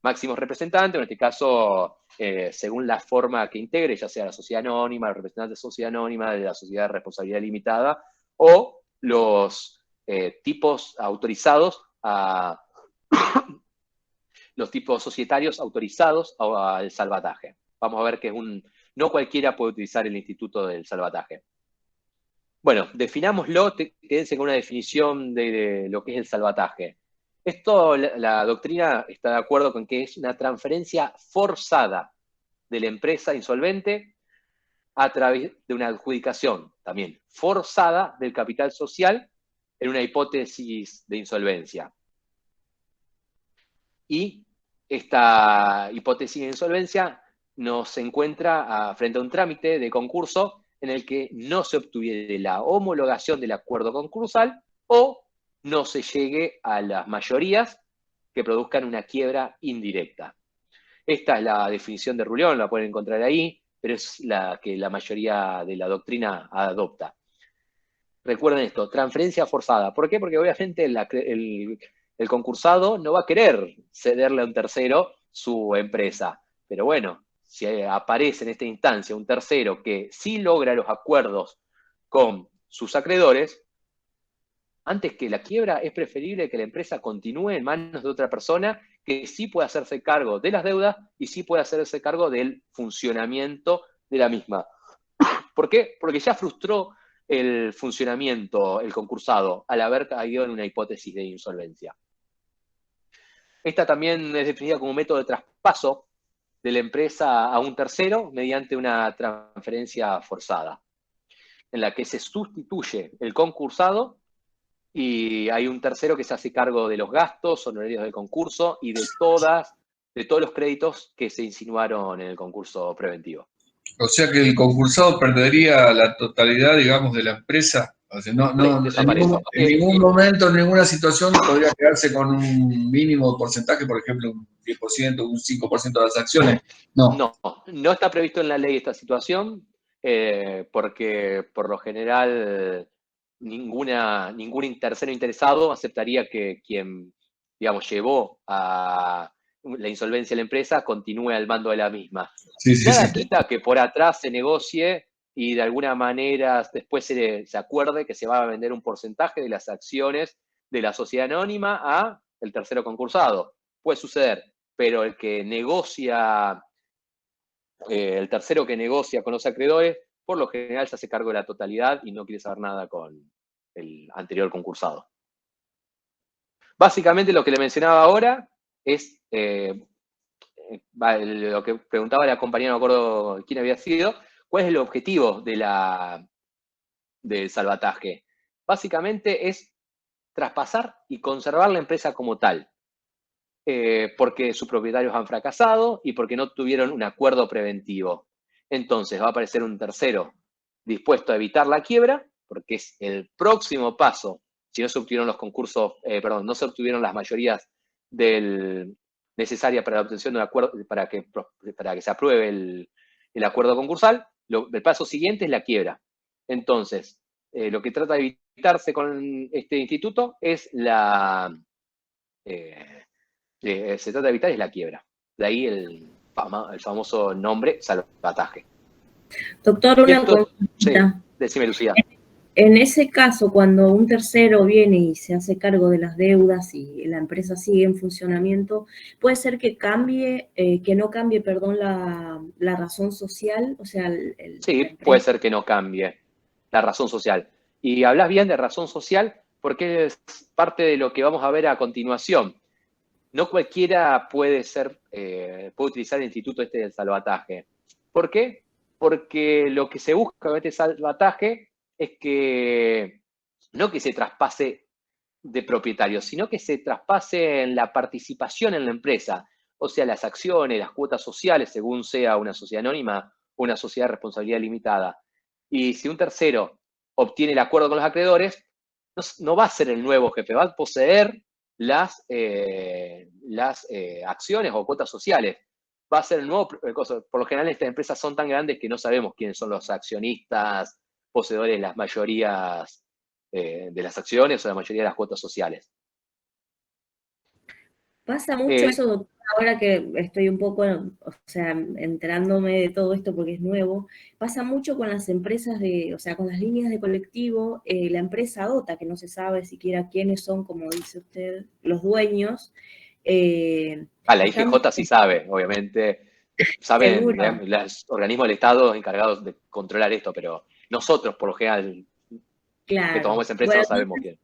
máximos representantes, en este caso, según la forma que integre, ya sea la sociedad anónima, los representantes de sociedad anónima, de la sociedad de responsabilidad limitada, o los tipos autorizados los tipos societarios autorizados al salvataje. Vamos a ver que no cualquiera puede utilizar el instituto del salvataje. Bueno, definámoslo, quédense con una definición de lo que es el salvataje. Esto, la doctrina está de acuerdo con que es una transferencia forzada de la empresa insolvente a través de una adjudicación también forzada del capital social en una hipótesis de insolvencia. Y esta hipótesis de insolvencia nos encuentra frente a un trámite de concurso en el que no se obtuviera la homologación del acuerdo concursal o no se llegue a las mayorías que produzcan una quiebra indirecta. Esta es la definición de Rulión, la pueden encontrar ahí, pero es la que la mayoría de la doctrina adopta. Recuerden esto, transferencia forzada. ¿Por qué? Porque obviamente el concursado no va a querer cederle a un tercero su empresa. Pero bueno, si aparece en esta instancia un tercero que sí logra los acuerdos con sus acreedores, antes que la quiebra es preferible que la empresa continúe en manos de otra persona que sí pueda hacerse cargo de las deudas y sí pueda hacerse cargo del funcionamiento de la misma. ¿Por qué? Porque ya frustró el funcionamiento, el concursado, al haber caído en una hipótesis de insolvencia. Esta también es definida como método de traspaso de la empresa a un tercero mediante una transferencia forzada, en la que se sustituye el concursado y hay un tercero que se hace cargo de los gastos, honorarios del concurso y de todos los créditos que se insinuaron en el concurso preventivo. O sea que el concursado perdería la totalidad, digamos, de la empresa. O sea, en ningún momento, en ninguna situación podría quedarse con un mínimo porcentaje, por ejemplo, un 10%, un 5% de las acciones. No está previsto en la ley esta situación, porque por lo general ningún tercero interesado aceptaría que quien, digamos, llevó a la insolvencia de la empresa continúe al mando de la misma. Nada quita que por atrás se negocie y de alguna manera después se acuerde que se va a vender un porcentaje de las acciones de la sociedad anónima a el tercero concursado. Puede suceder, pero el tercero que negocia con los acreedores, por lo general se hace cargo de la totalidad y no quiere saber nada con el anterior concursado. Básicamente lo que le mencionaba ahora es lo que preguntaba la compañera, no me acuerdo quién había sido, ¿cuál es el objetivo del salvataje? Básicamente es traspasar y conservar la empresa como tal, porque sus propietarios han fracasado y porque no tuvieron un acuerdo preventivo. Entonces va a aparecer un tercero dispuesto a evitar la quiebra, porque es el próximo paso, si no se obtuvieron no se obtuvieron las mayorías necesarias para la obtención de un acuerdo, para que se apruebe el acuerdo concursal, el paso siguiente es la quiebra. Entonces, lo que trata de evitarse con este instituto es la quiebra. De ahí el famoso nombre salvataje. Doctor, una consulta. Sí, decime, Lucía. En ese caso, cuando un tercero viene y se hace cargo de las deudas y la empresa sigue en funcionamiento, ¿puede ser que no cambie, perdón, la razón social? O sea, sí, puede ser que no cambie la razón social. Y hablas bien de razón social porque es parte de lo que vamos a ver a continuación. No cualquiera puede utilizar el instituto del salvataje. ¿Por qué? Porque lo que se busca con este salvataje es que no que se traspase de propietarios, sino que se traspase en la participación en la empresa, o sea, las acciones, las cuotas sociales, según sea una sociedad anónima o una sociedad de responsabilidad limitada. Y si un tercero obtiene el acuerdo con los acreedores, no va a ser el nuevo jefe, va a poseer las acciones o cuotas sociales. Va a ser el nuevo cosa. Por lo general, estas empresas son tan grandes que no sabemos quiénes son los accionistas, poseedores de las mayorías de las acciones o la mayoría de las cuotas sociales. Pasa mucho eso, doctor, ahora que estoy un poco, o sea, enterándome de todo esto porque es nuevo, pasa mucho con las empresas o sea, con las líneas de colectivo, la empresa dota, que no se sabe siquiera quiénes son, como dice usted, los dueños. La IGJ sí sabe, obviamente. Saben, Seguro. los organismos del Estado encargados de controlar esto, pero nosotros, por lo general, que tomamos esa empresa, no sabemos quién.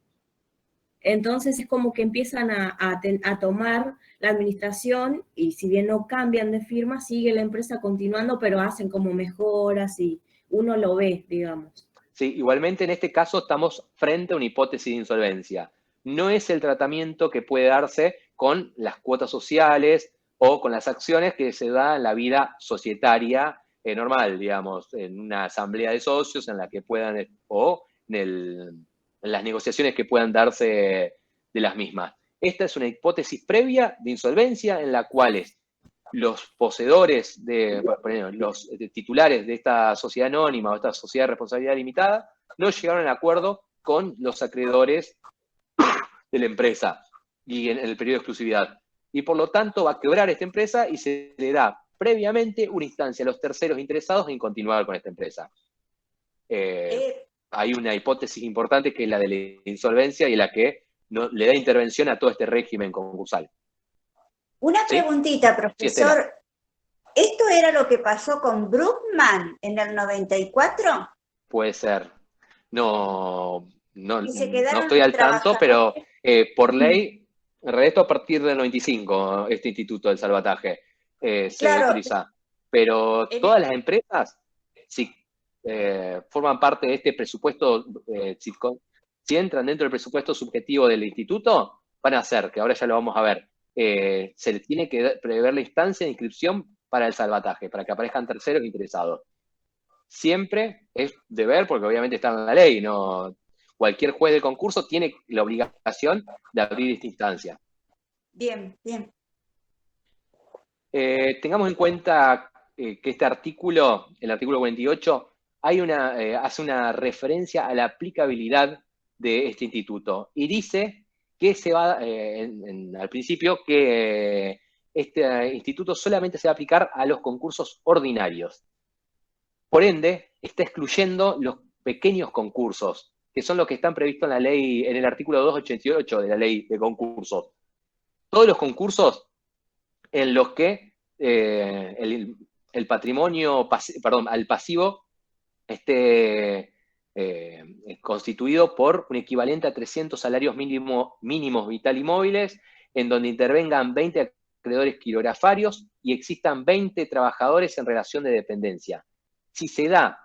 Entonces es como que empiezan a tomar la administración y si bien no cambian de firma, sigue la empresa continuando, pero hacen como mejoras y uno lo ve, digamos. Sí, igualmente en este caso estamos frente a una hipótesis de insolvencia. No es el tratamiento que puede darse con las cuotas sociales o con las acciones que se da en la vida societaria normal, digamos, en una asamblea de socios en la que puedan, o en las negociaciones que puedan darse de las mismas. Esta es una hipótesis previa de insolvencia en la cual los poseedores, los titulares de esta sociedad anónima o esta sociedad de responsabilidad limitada no llegaron a acuerdo con los acreedores de la empresa y en el periodo de exclusividad. Y por lo tanto va a quebrar esta empresa y se le da previamente una instancia a los terceros interesados en continuar con esta empresa. Hay una hipótesis importante que es la de la insolvencia y la que le da intervención a todo este régimen concursal. Una preguntita, profesor. Sí, ¿Esto era lo que pasó con Brookman en el 94? Puede ser. No quedaron estoy al tanto, pero por Mm. ley, en realidad esto a partir del 95, este instituto del salvataje se utiliza. Pero todas las empresas, si forman parte de este presupuesto, si entran dentro del presupuesto subjetivo del instituto, van a hacer, que ahora ya lo vamos a ver, se le tiene que prever la instancia de inscripción para el salvataje, para que aparezcan terceros interesados. Siempre es deber, porque obviamente está en la ley, no cualquier juez del concurso tiene la obligación de abrir esta instancia. Bien, bien. Tengamos en cuenta que este artículo, el artículo 48, hace una referencia a la aplicabilidad de este instituto y dice que se va, al principio, que este instituto solamente se va a aplicar a los concursos ordinarios. Por ende, está excluyendo los pequeños concursos, que son los que están previstos en la ley, en el artículo 288 de la ley de concursos. Todos los concursos en los que el patrimonio, al pasivo esté constituido por un equivalente a 300 salarios mínimos vital y móviles, en donde intervengan 20 acreedores quirografarios y existan 20 trabajadores en relación de dependencia. Si se dan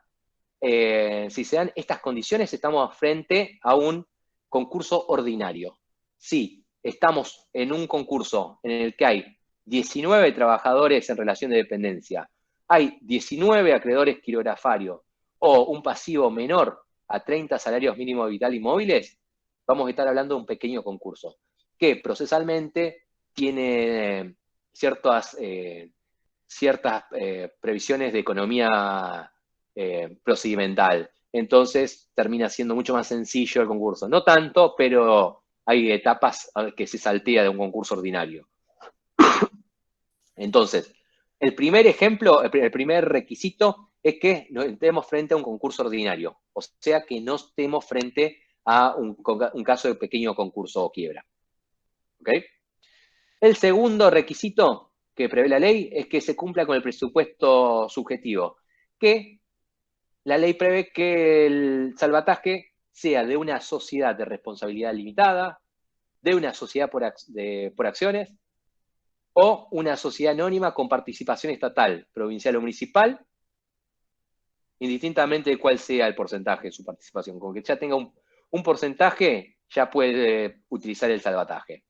estas condiciones, estamos frente a un concurso ordinario. Si estamos en un concurso en el que hay 19 trabajadores en relación de dependencia, hay 19 acreedores quirografarios o un pasivo menor a 30 salarios mínimos vital y móviles, vamos a estar hablando de un pequeño concurso, que procesalmente tiene ciertas previsiones de economía procedimental. Entonces termina siendo mucho más sencillo el concurso. No tanto, pero hay etapas que se saltea de un concurso ordinario. Entonces, el primer ejemplo, el primer requisito es que no estemos frente a un concurso ordinario, o sea, que no estemos frente a un caso de pequeño concurso o quiebra. ¿Ok? El segundo requisito que prevé la ley es que se cumpla con el presupuesto subjetivo, que la ley prevé que el salvataje sea de una sociedad de responsabilidad limitada, de una sociedad por acciones, o una sociedad anónima con participación estatal, provincial o municipal, indistintamente de cuál sea el porcentaje de su participación. Con que ya tenga un porcentaje, ya puede utilizar el salvataje.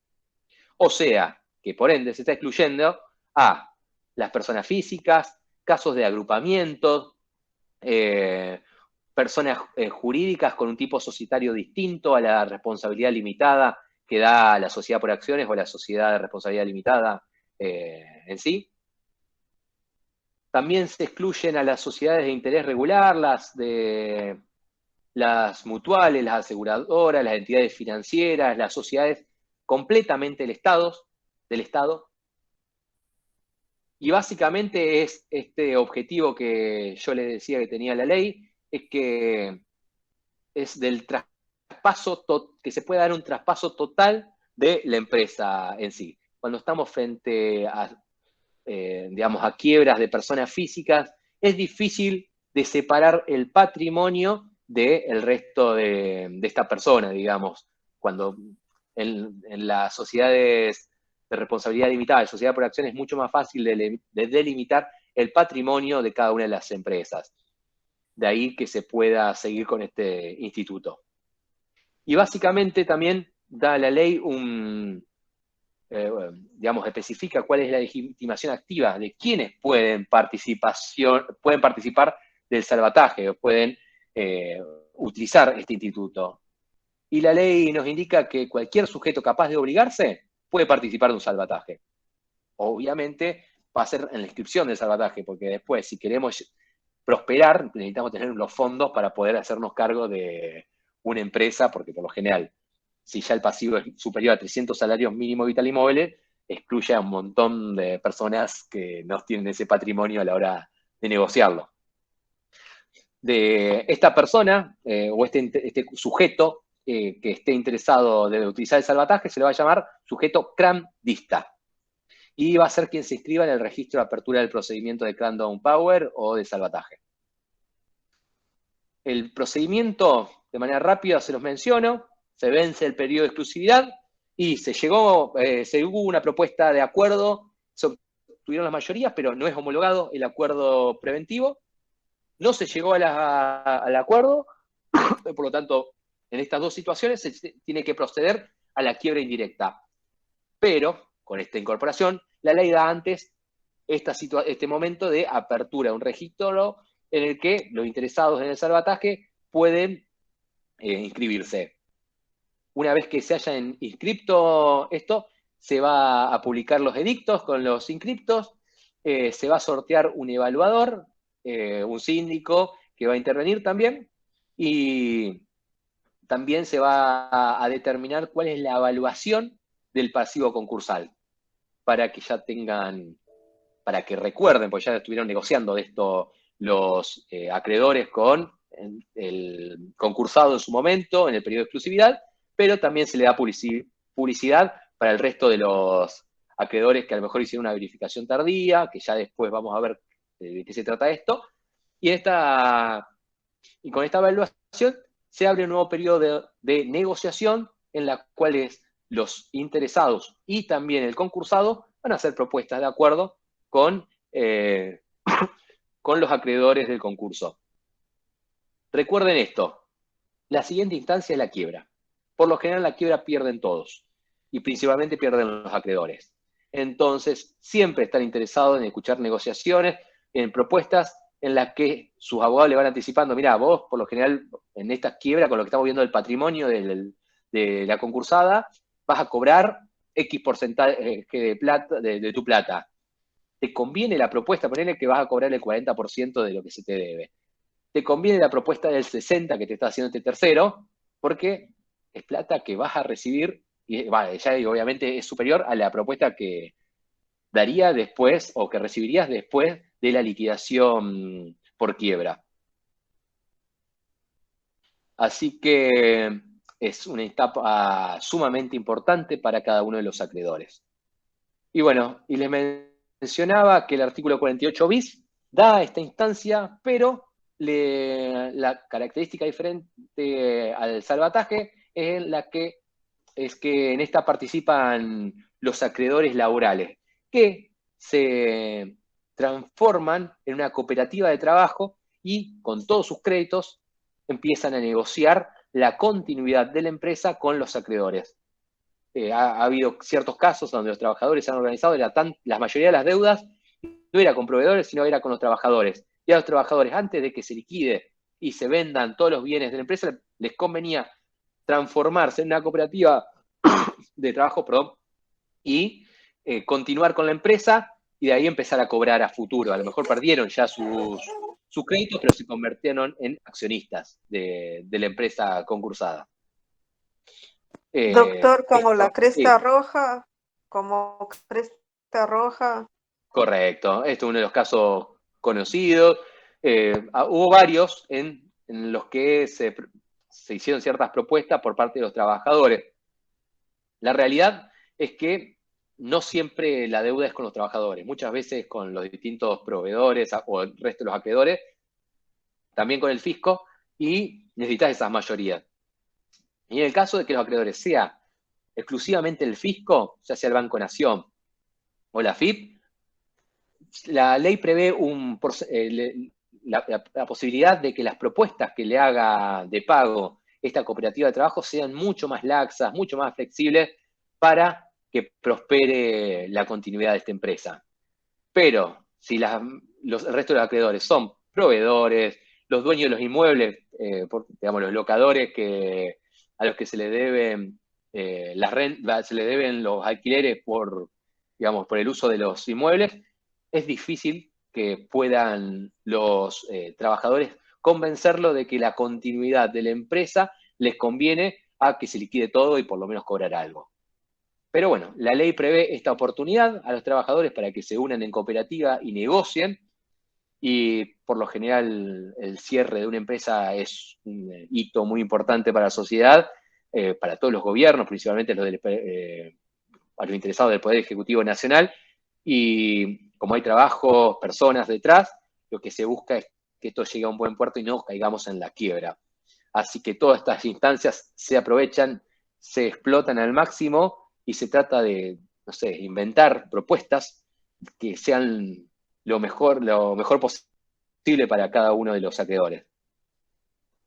O sea, que por ende se está excluyendo a las personas físicas, casos de agrupamientos, personas jurídicas con un tipo societario distinto a la responsabilidad limitada que da la sociedad por acciones o la sociedad de responsabilidad limitada en sí. También se excluyen a las sociedades de interés regular, las mutuales, las aseguradoras, las entidades financieras, las sociedades completamente del Estado, Y básicamente es este objetivo que yo les decía que tenía la ley, es que es del traspaso, que se pueda dar un traspaso total de la empresa en sí. Cuando estamos frente a, digamos, a quiebras de personas físicas, es difícil de separar el patrimonio del resto de esta persona, digamos. Cuando en las sociedades de responsabilidad limitada, de sociedad por acción, es mucho más fácil de delimitar el patrimonio de cada una de las empresas. De ahí que se pueda seguir con este instituto. Y básicamente también da la ley digamos, especifica cuál es la legitimación activa de quienes pueden participar del salvataje o pueden utilizar este instituto. Y la ley nos indica que cualquier sujeto capaz de obligarse puede participar de un salvataje. Obviamente va a ser en la inscripción del salvataje, porque después, si queremos prosperar, necesitamos tener los fondos para poder hacernos cargo de una empresa, porque por lo general, si ya el pasivo es superior a 300 salarios mínimos vital y móviles, excluye a un montón de personas que no tienen ese patrimonio a la hora de negociarlo. De esta persona o este sujeto que esté interesado de utilizar el salvataje se le va a llamar sujeto CRAM-dista. Y va a ser quien se inscriba en el registro de apertura del procedimiento de Cram Down Power o de salvataje. El procedimiento, de manera rápida, se los menciono, se vence el periodo de exclusividad y hubo una propuesta de acuerdo, se obtuvieron las mayorías, pero no es homologado el acuerdo preventivo, no se llegó al acuerdo, por lo tanto, en estas dos situaciones se tiene que proceder a la quiebra indirecta. Pero, con esta incorporación, la ley da antes este momento de apertura de un registro en el que los interesados en el salvataje pueden inscribirse. Una vez que se hayan inscripto esto, se va a publicar los edictos con los inscriptos, se va a sortear un evaluador, un síndico que va a intervenir también, y también se va a determinar cuál es la evaluación del pasivo concursal, para que ya tengan, para que recuerden, porque ya estuvieron negociando de esto los acreedores con el concursado en su momento, en el periodo de exclusividad, pero también se le da publicidad para el resto de los acreedores que a lo mejor hicieron una verificación tardía, que ya después vamos a ver de qué se trata esto, y con esta evaluación se abre un nuevo periodo de negociación en la cual los interesados y también el concursado van a hacer propuestas de acuerdo con los acreedores del concurso. Recuerden esto, la siguiente instancia es la quiebra. Por lo general la quiebra pierden todos y principalmente pierden los acreedores. Entonces, siempre están interesados en escuchar negociaciones, en propuestas en las que sus abogados le van anticipando, mira, vos por lo general en esta quiebra, con lo que estamos viendo del patrimonio de la concursada, vas a cobrar X porcentaje de plata, de tu plata. ¿Te conviene la propuesta? Ponele que vas a cobrar el 40% de lo que se te debe. ¿Te conviene la propuesta del 60% que te está haciendo este tercero? Porque es plata que vas a recibir, y ya obviamente es superior a la propuesta que daría después, o que recibirías después de la liquidación por quiebra. Así que es una etapa sumamente importante para cada uno de los acreedores. Y bueno, y les mencionaba que el artículo 48 bis da esta instancia, pero la característica diferente al salvataje es que en esta participan los acreedores laborales, que se transforman en una cooperativa de trabajo y con todos sus créditos empiezan a negociar la continuidad de la empresa con los acreedores. Ha habido ciertos casos donde los trabajadores se han organizado, la mayoría de las deudas no era con proveedores, sino era con los trabajadores. Y a los trabajadores, antes de que se liquide y se vendan todos los bienes de la empresa, les convenía transformarse en una cooperativa de trabajo, y continuar con la empresa y de ahí empezar a cobrar a futuro. A lo mejor perdieron ya sus créditos, pero se convirtieron en accionistas de la empresa concursada. Doctor, como la cresta roja, Correcto, este es uno de los casos conocidos. Hubo varios en los que se hicieron ciertas propuestas por parte de los trabajadores. La realidad es que no siempre la deuda es con los trabajadores, muchas veces con los distintos proveedores o el resto de los acreedores, también con el fisco, y necesitas esas mayorías. Y en el caso de que los acreedores sea exclusivamente el fisco, ya sea el Banco Nación o la FIP, la ley prevé la posibilidad de que las propuestas que le haga de pago esta cooperativa de trabajo sean mucho más laxas, mucho más flexibles para que prospere la continuidad de esta empresa. Pero si el resto de los acreedores son proveedores, los dueños de los inmuebles, digamos, los locadores a los que se le deben se le deben los alquileres por el uso de los inmuebles, es difícil que puedan los trabajadores convencerlo de que la continuidad de la empresa les conviene a que se liquide todo y por lo menos cobrar algo. Pero bueno, la ley prevé esta oportunidad a los trabajadores para que se unan en cooperativa y negocien, y por lo general el cierre de una empresa es un hito muy importante para la sociedad, para todos los gobiernos, principalmente a los interesados del Poder Ejecutivo Nacional, y como hay trabajo, personas detrás, lo que se busca es que esto llegue a un buen puerto y no caigamos en la quiebra. Así que todas estas instancias se aprovechan, se explotan al máximo y se trata de, no sé, inventar propuestas que sean lo mejor posible para cada uno de los acreedores.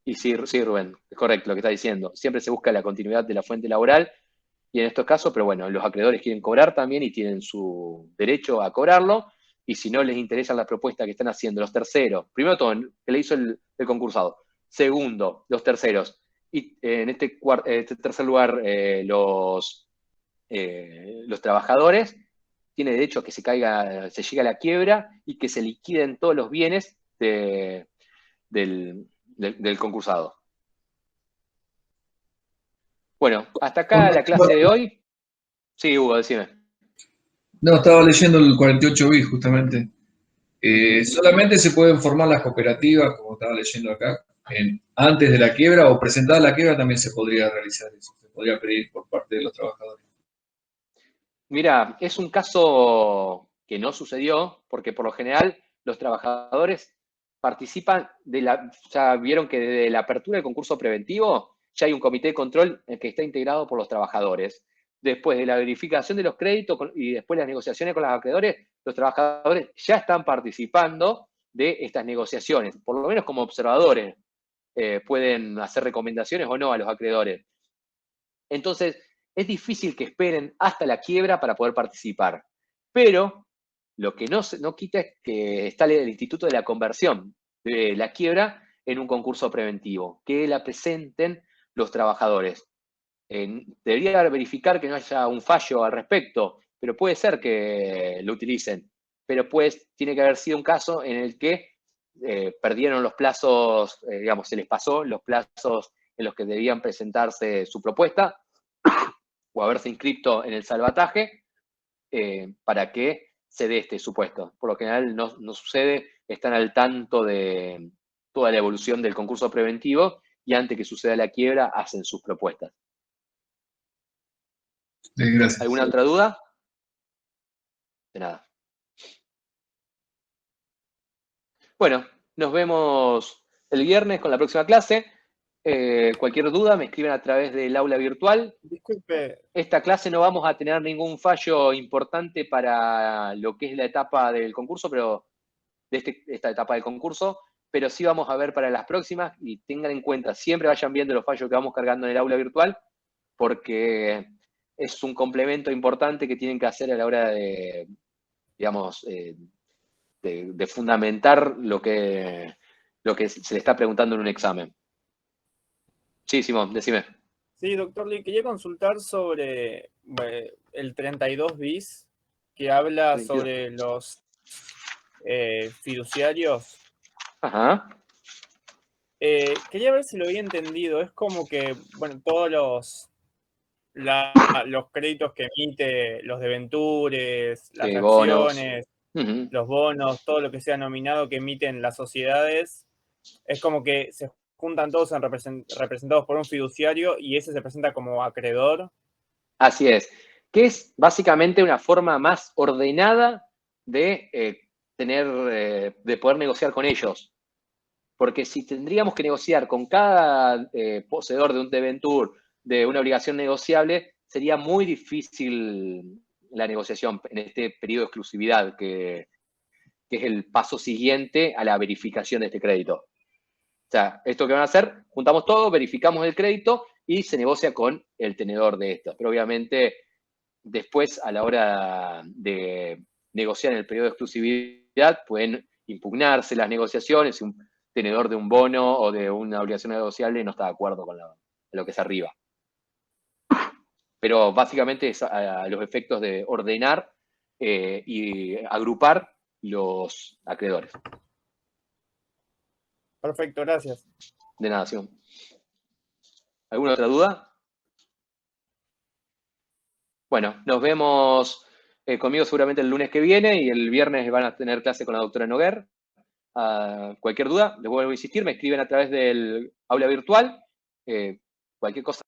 Y sí, Rubén, es correcto lo que está diciendo. Siempre se busca la continuidad de la fuente laboral y en estos casos, pero bueno, los acreedores quieren cobrar también y tienen su derecho a cobrarlo, y si no les interesan las propuestas que están haciendo los terceros, primero todo, que le hizo el concursado, segundo, los terceros, y en este tercer lugar, los trabajadores, tiene derecho a que se llegue a la quiebra y que se liquiden todos los bienes del concursado. Bueno, hasta acá la clase de hoy. Sí, Hugo, decime. No, estaba leyendo el 48 bis justamente. Solamente se pueden formar las cooperativas, como estaba leyendo acá, antes de la quiebra o presentada la quiebra también se podría realizar eso, se podría pedir por parte de los trabajadores. Mira, es un caso que no sucedió porque por lo general los trabajadores participan ya vieron que desde la apertura del concurso preventivo ya hay un comité de control que está integrado por los trabajadores. Después de la verificación de los créditos y después las negociaciones con los acreedores, los trabajadores ya están participando de estas negociaciones, por lo menos como observadores. Pueden hacer recomendaciones o no a los acreedores. Entonces, es difícil que esperen hasta la quiebra para poder participar. Pero lo que no quita es que está el Instituto de la Conversión de la quiebra en un concurso preventivo, que la presenten los trabajadores. Debería verificar que no haya un fallo al respecto, pero puede ser que lo utilicen. Pero pues tiene que haber sido un caso en el que perdieron los plazos, se les pasó los plazos en los que debían presentarse su propuesta o haberse inscrito en el salvataje para que se dé este supuesto. Por lo general no sucede, están al tanto de toda la evolución del concurso preventivo y antes que suceda la quiebra hacen sus propuestas. Gracias. ¿Alguna otra duda? De nada. Bueno, nos vemos el viernes con la próxima clase. Cualquier duda me escriben a través del aula virtual. Disculpe. Esta clase no vamos a tener ningún fallo importante para lo que es la etapa del concurso, pero de esta etapa del concurso, pero sí vamos a ver para las próximas y tengan en cuenta, siempre vayan viendo los fallos que vamos cargando en el aula virtual, porque es un complemento importante que tienen que hacer a la hora de, de fundamentar lo que se le está preguntando en un examen. Sí, Simón, decime. Sí, doctor Lee, quería consultar sobre el 32 bis, que habla sobre los fiduciarios. Ajá. Quería ver si lo había entendido. Es como que, bueno, todos los créditos que emite, los debentures, las acciones. los bonos, todo lo que sea nominado que emiten las sociedades, es como que se juntan todos representados por un fiduciario y ese se presenta como acreedor. Así es, que es básicamente una forma más ordenada de de poder negociar con ellos. Porque si tendríamos que negociar con cada poseedor de un debentur, de una obligación negociable, sería muy difícil la negociación en este periodo de exclusividad, que es el paso siguiente a la verificación de este crédito. O sea, esto que van a hacer, juntamos todo, verificamos el crédito y se negocia con el tenedor de estos. Pero obviamente, después, a la hora de negociar en el periodo de exclusividad, pueden impugnarse las negociaciones si un tenedor de un bono o de una obligación negociable no está de acuerdo con lo que es arriba. Pero básicamente es a los efectos de ordenar y agrupar los acreedores. Perfecto, gracias. De nada, Simón. ¿Alguna otra duda? Bueno, nos vemos conmigo seguramente el lunes que viene y el viernes van a tener clase con la doctora Noguer. Cualquier duda, les vuelvo a insistir, me escriben a través del aula virtual. Cualquier cosa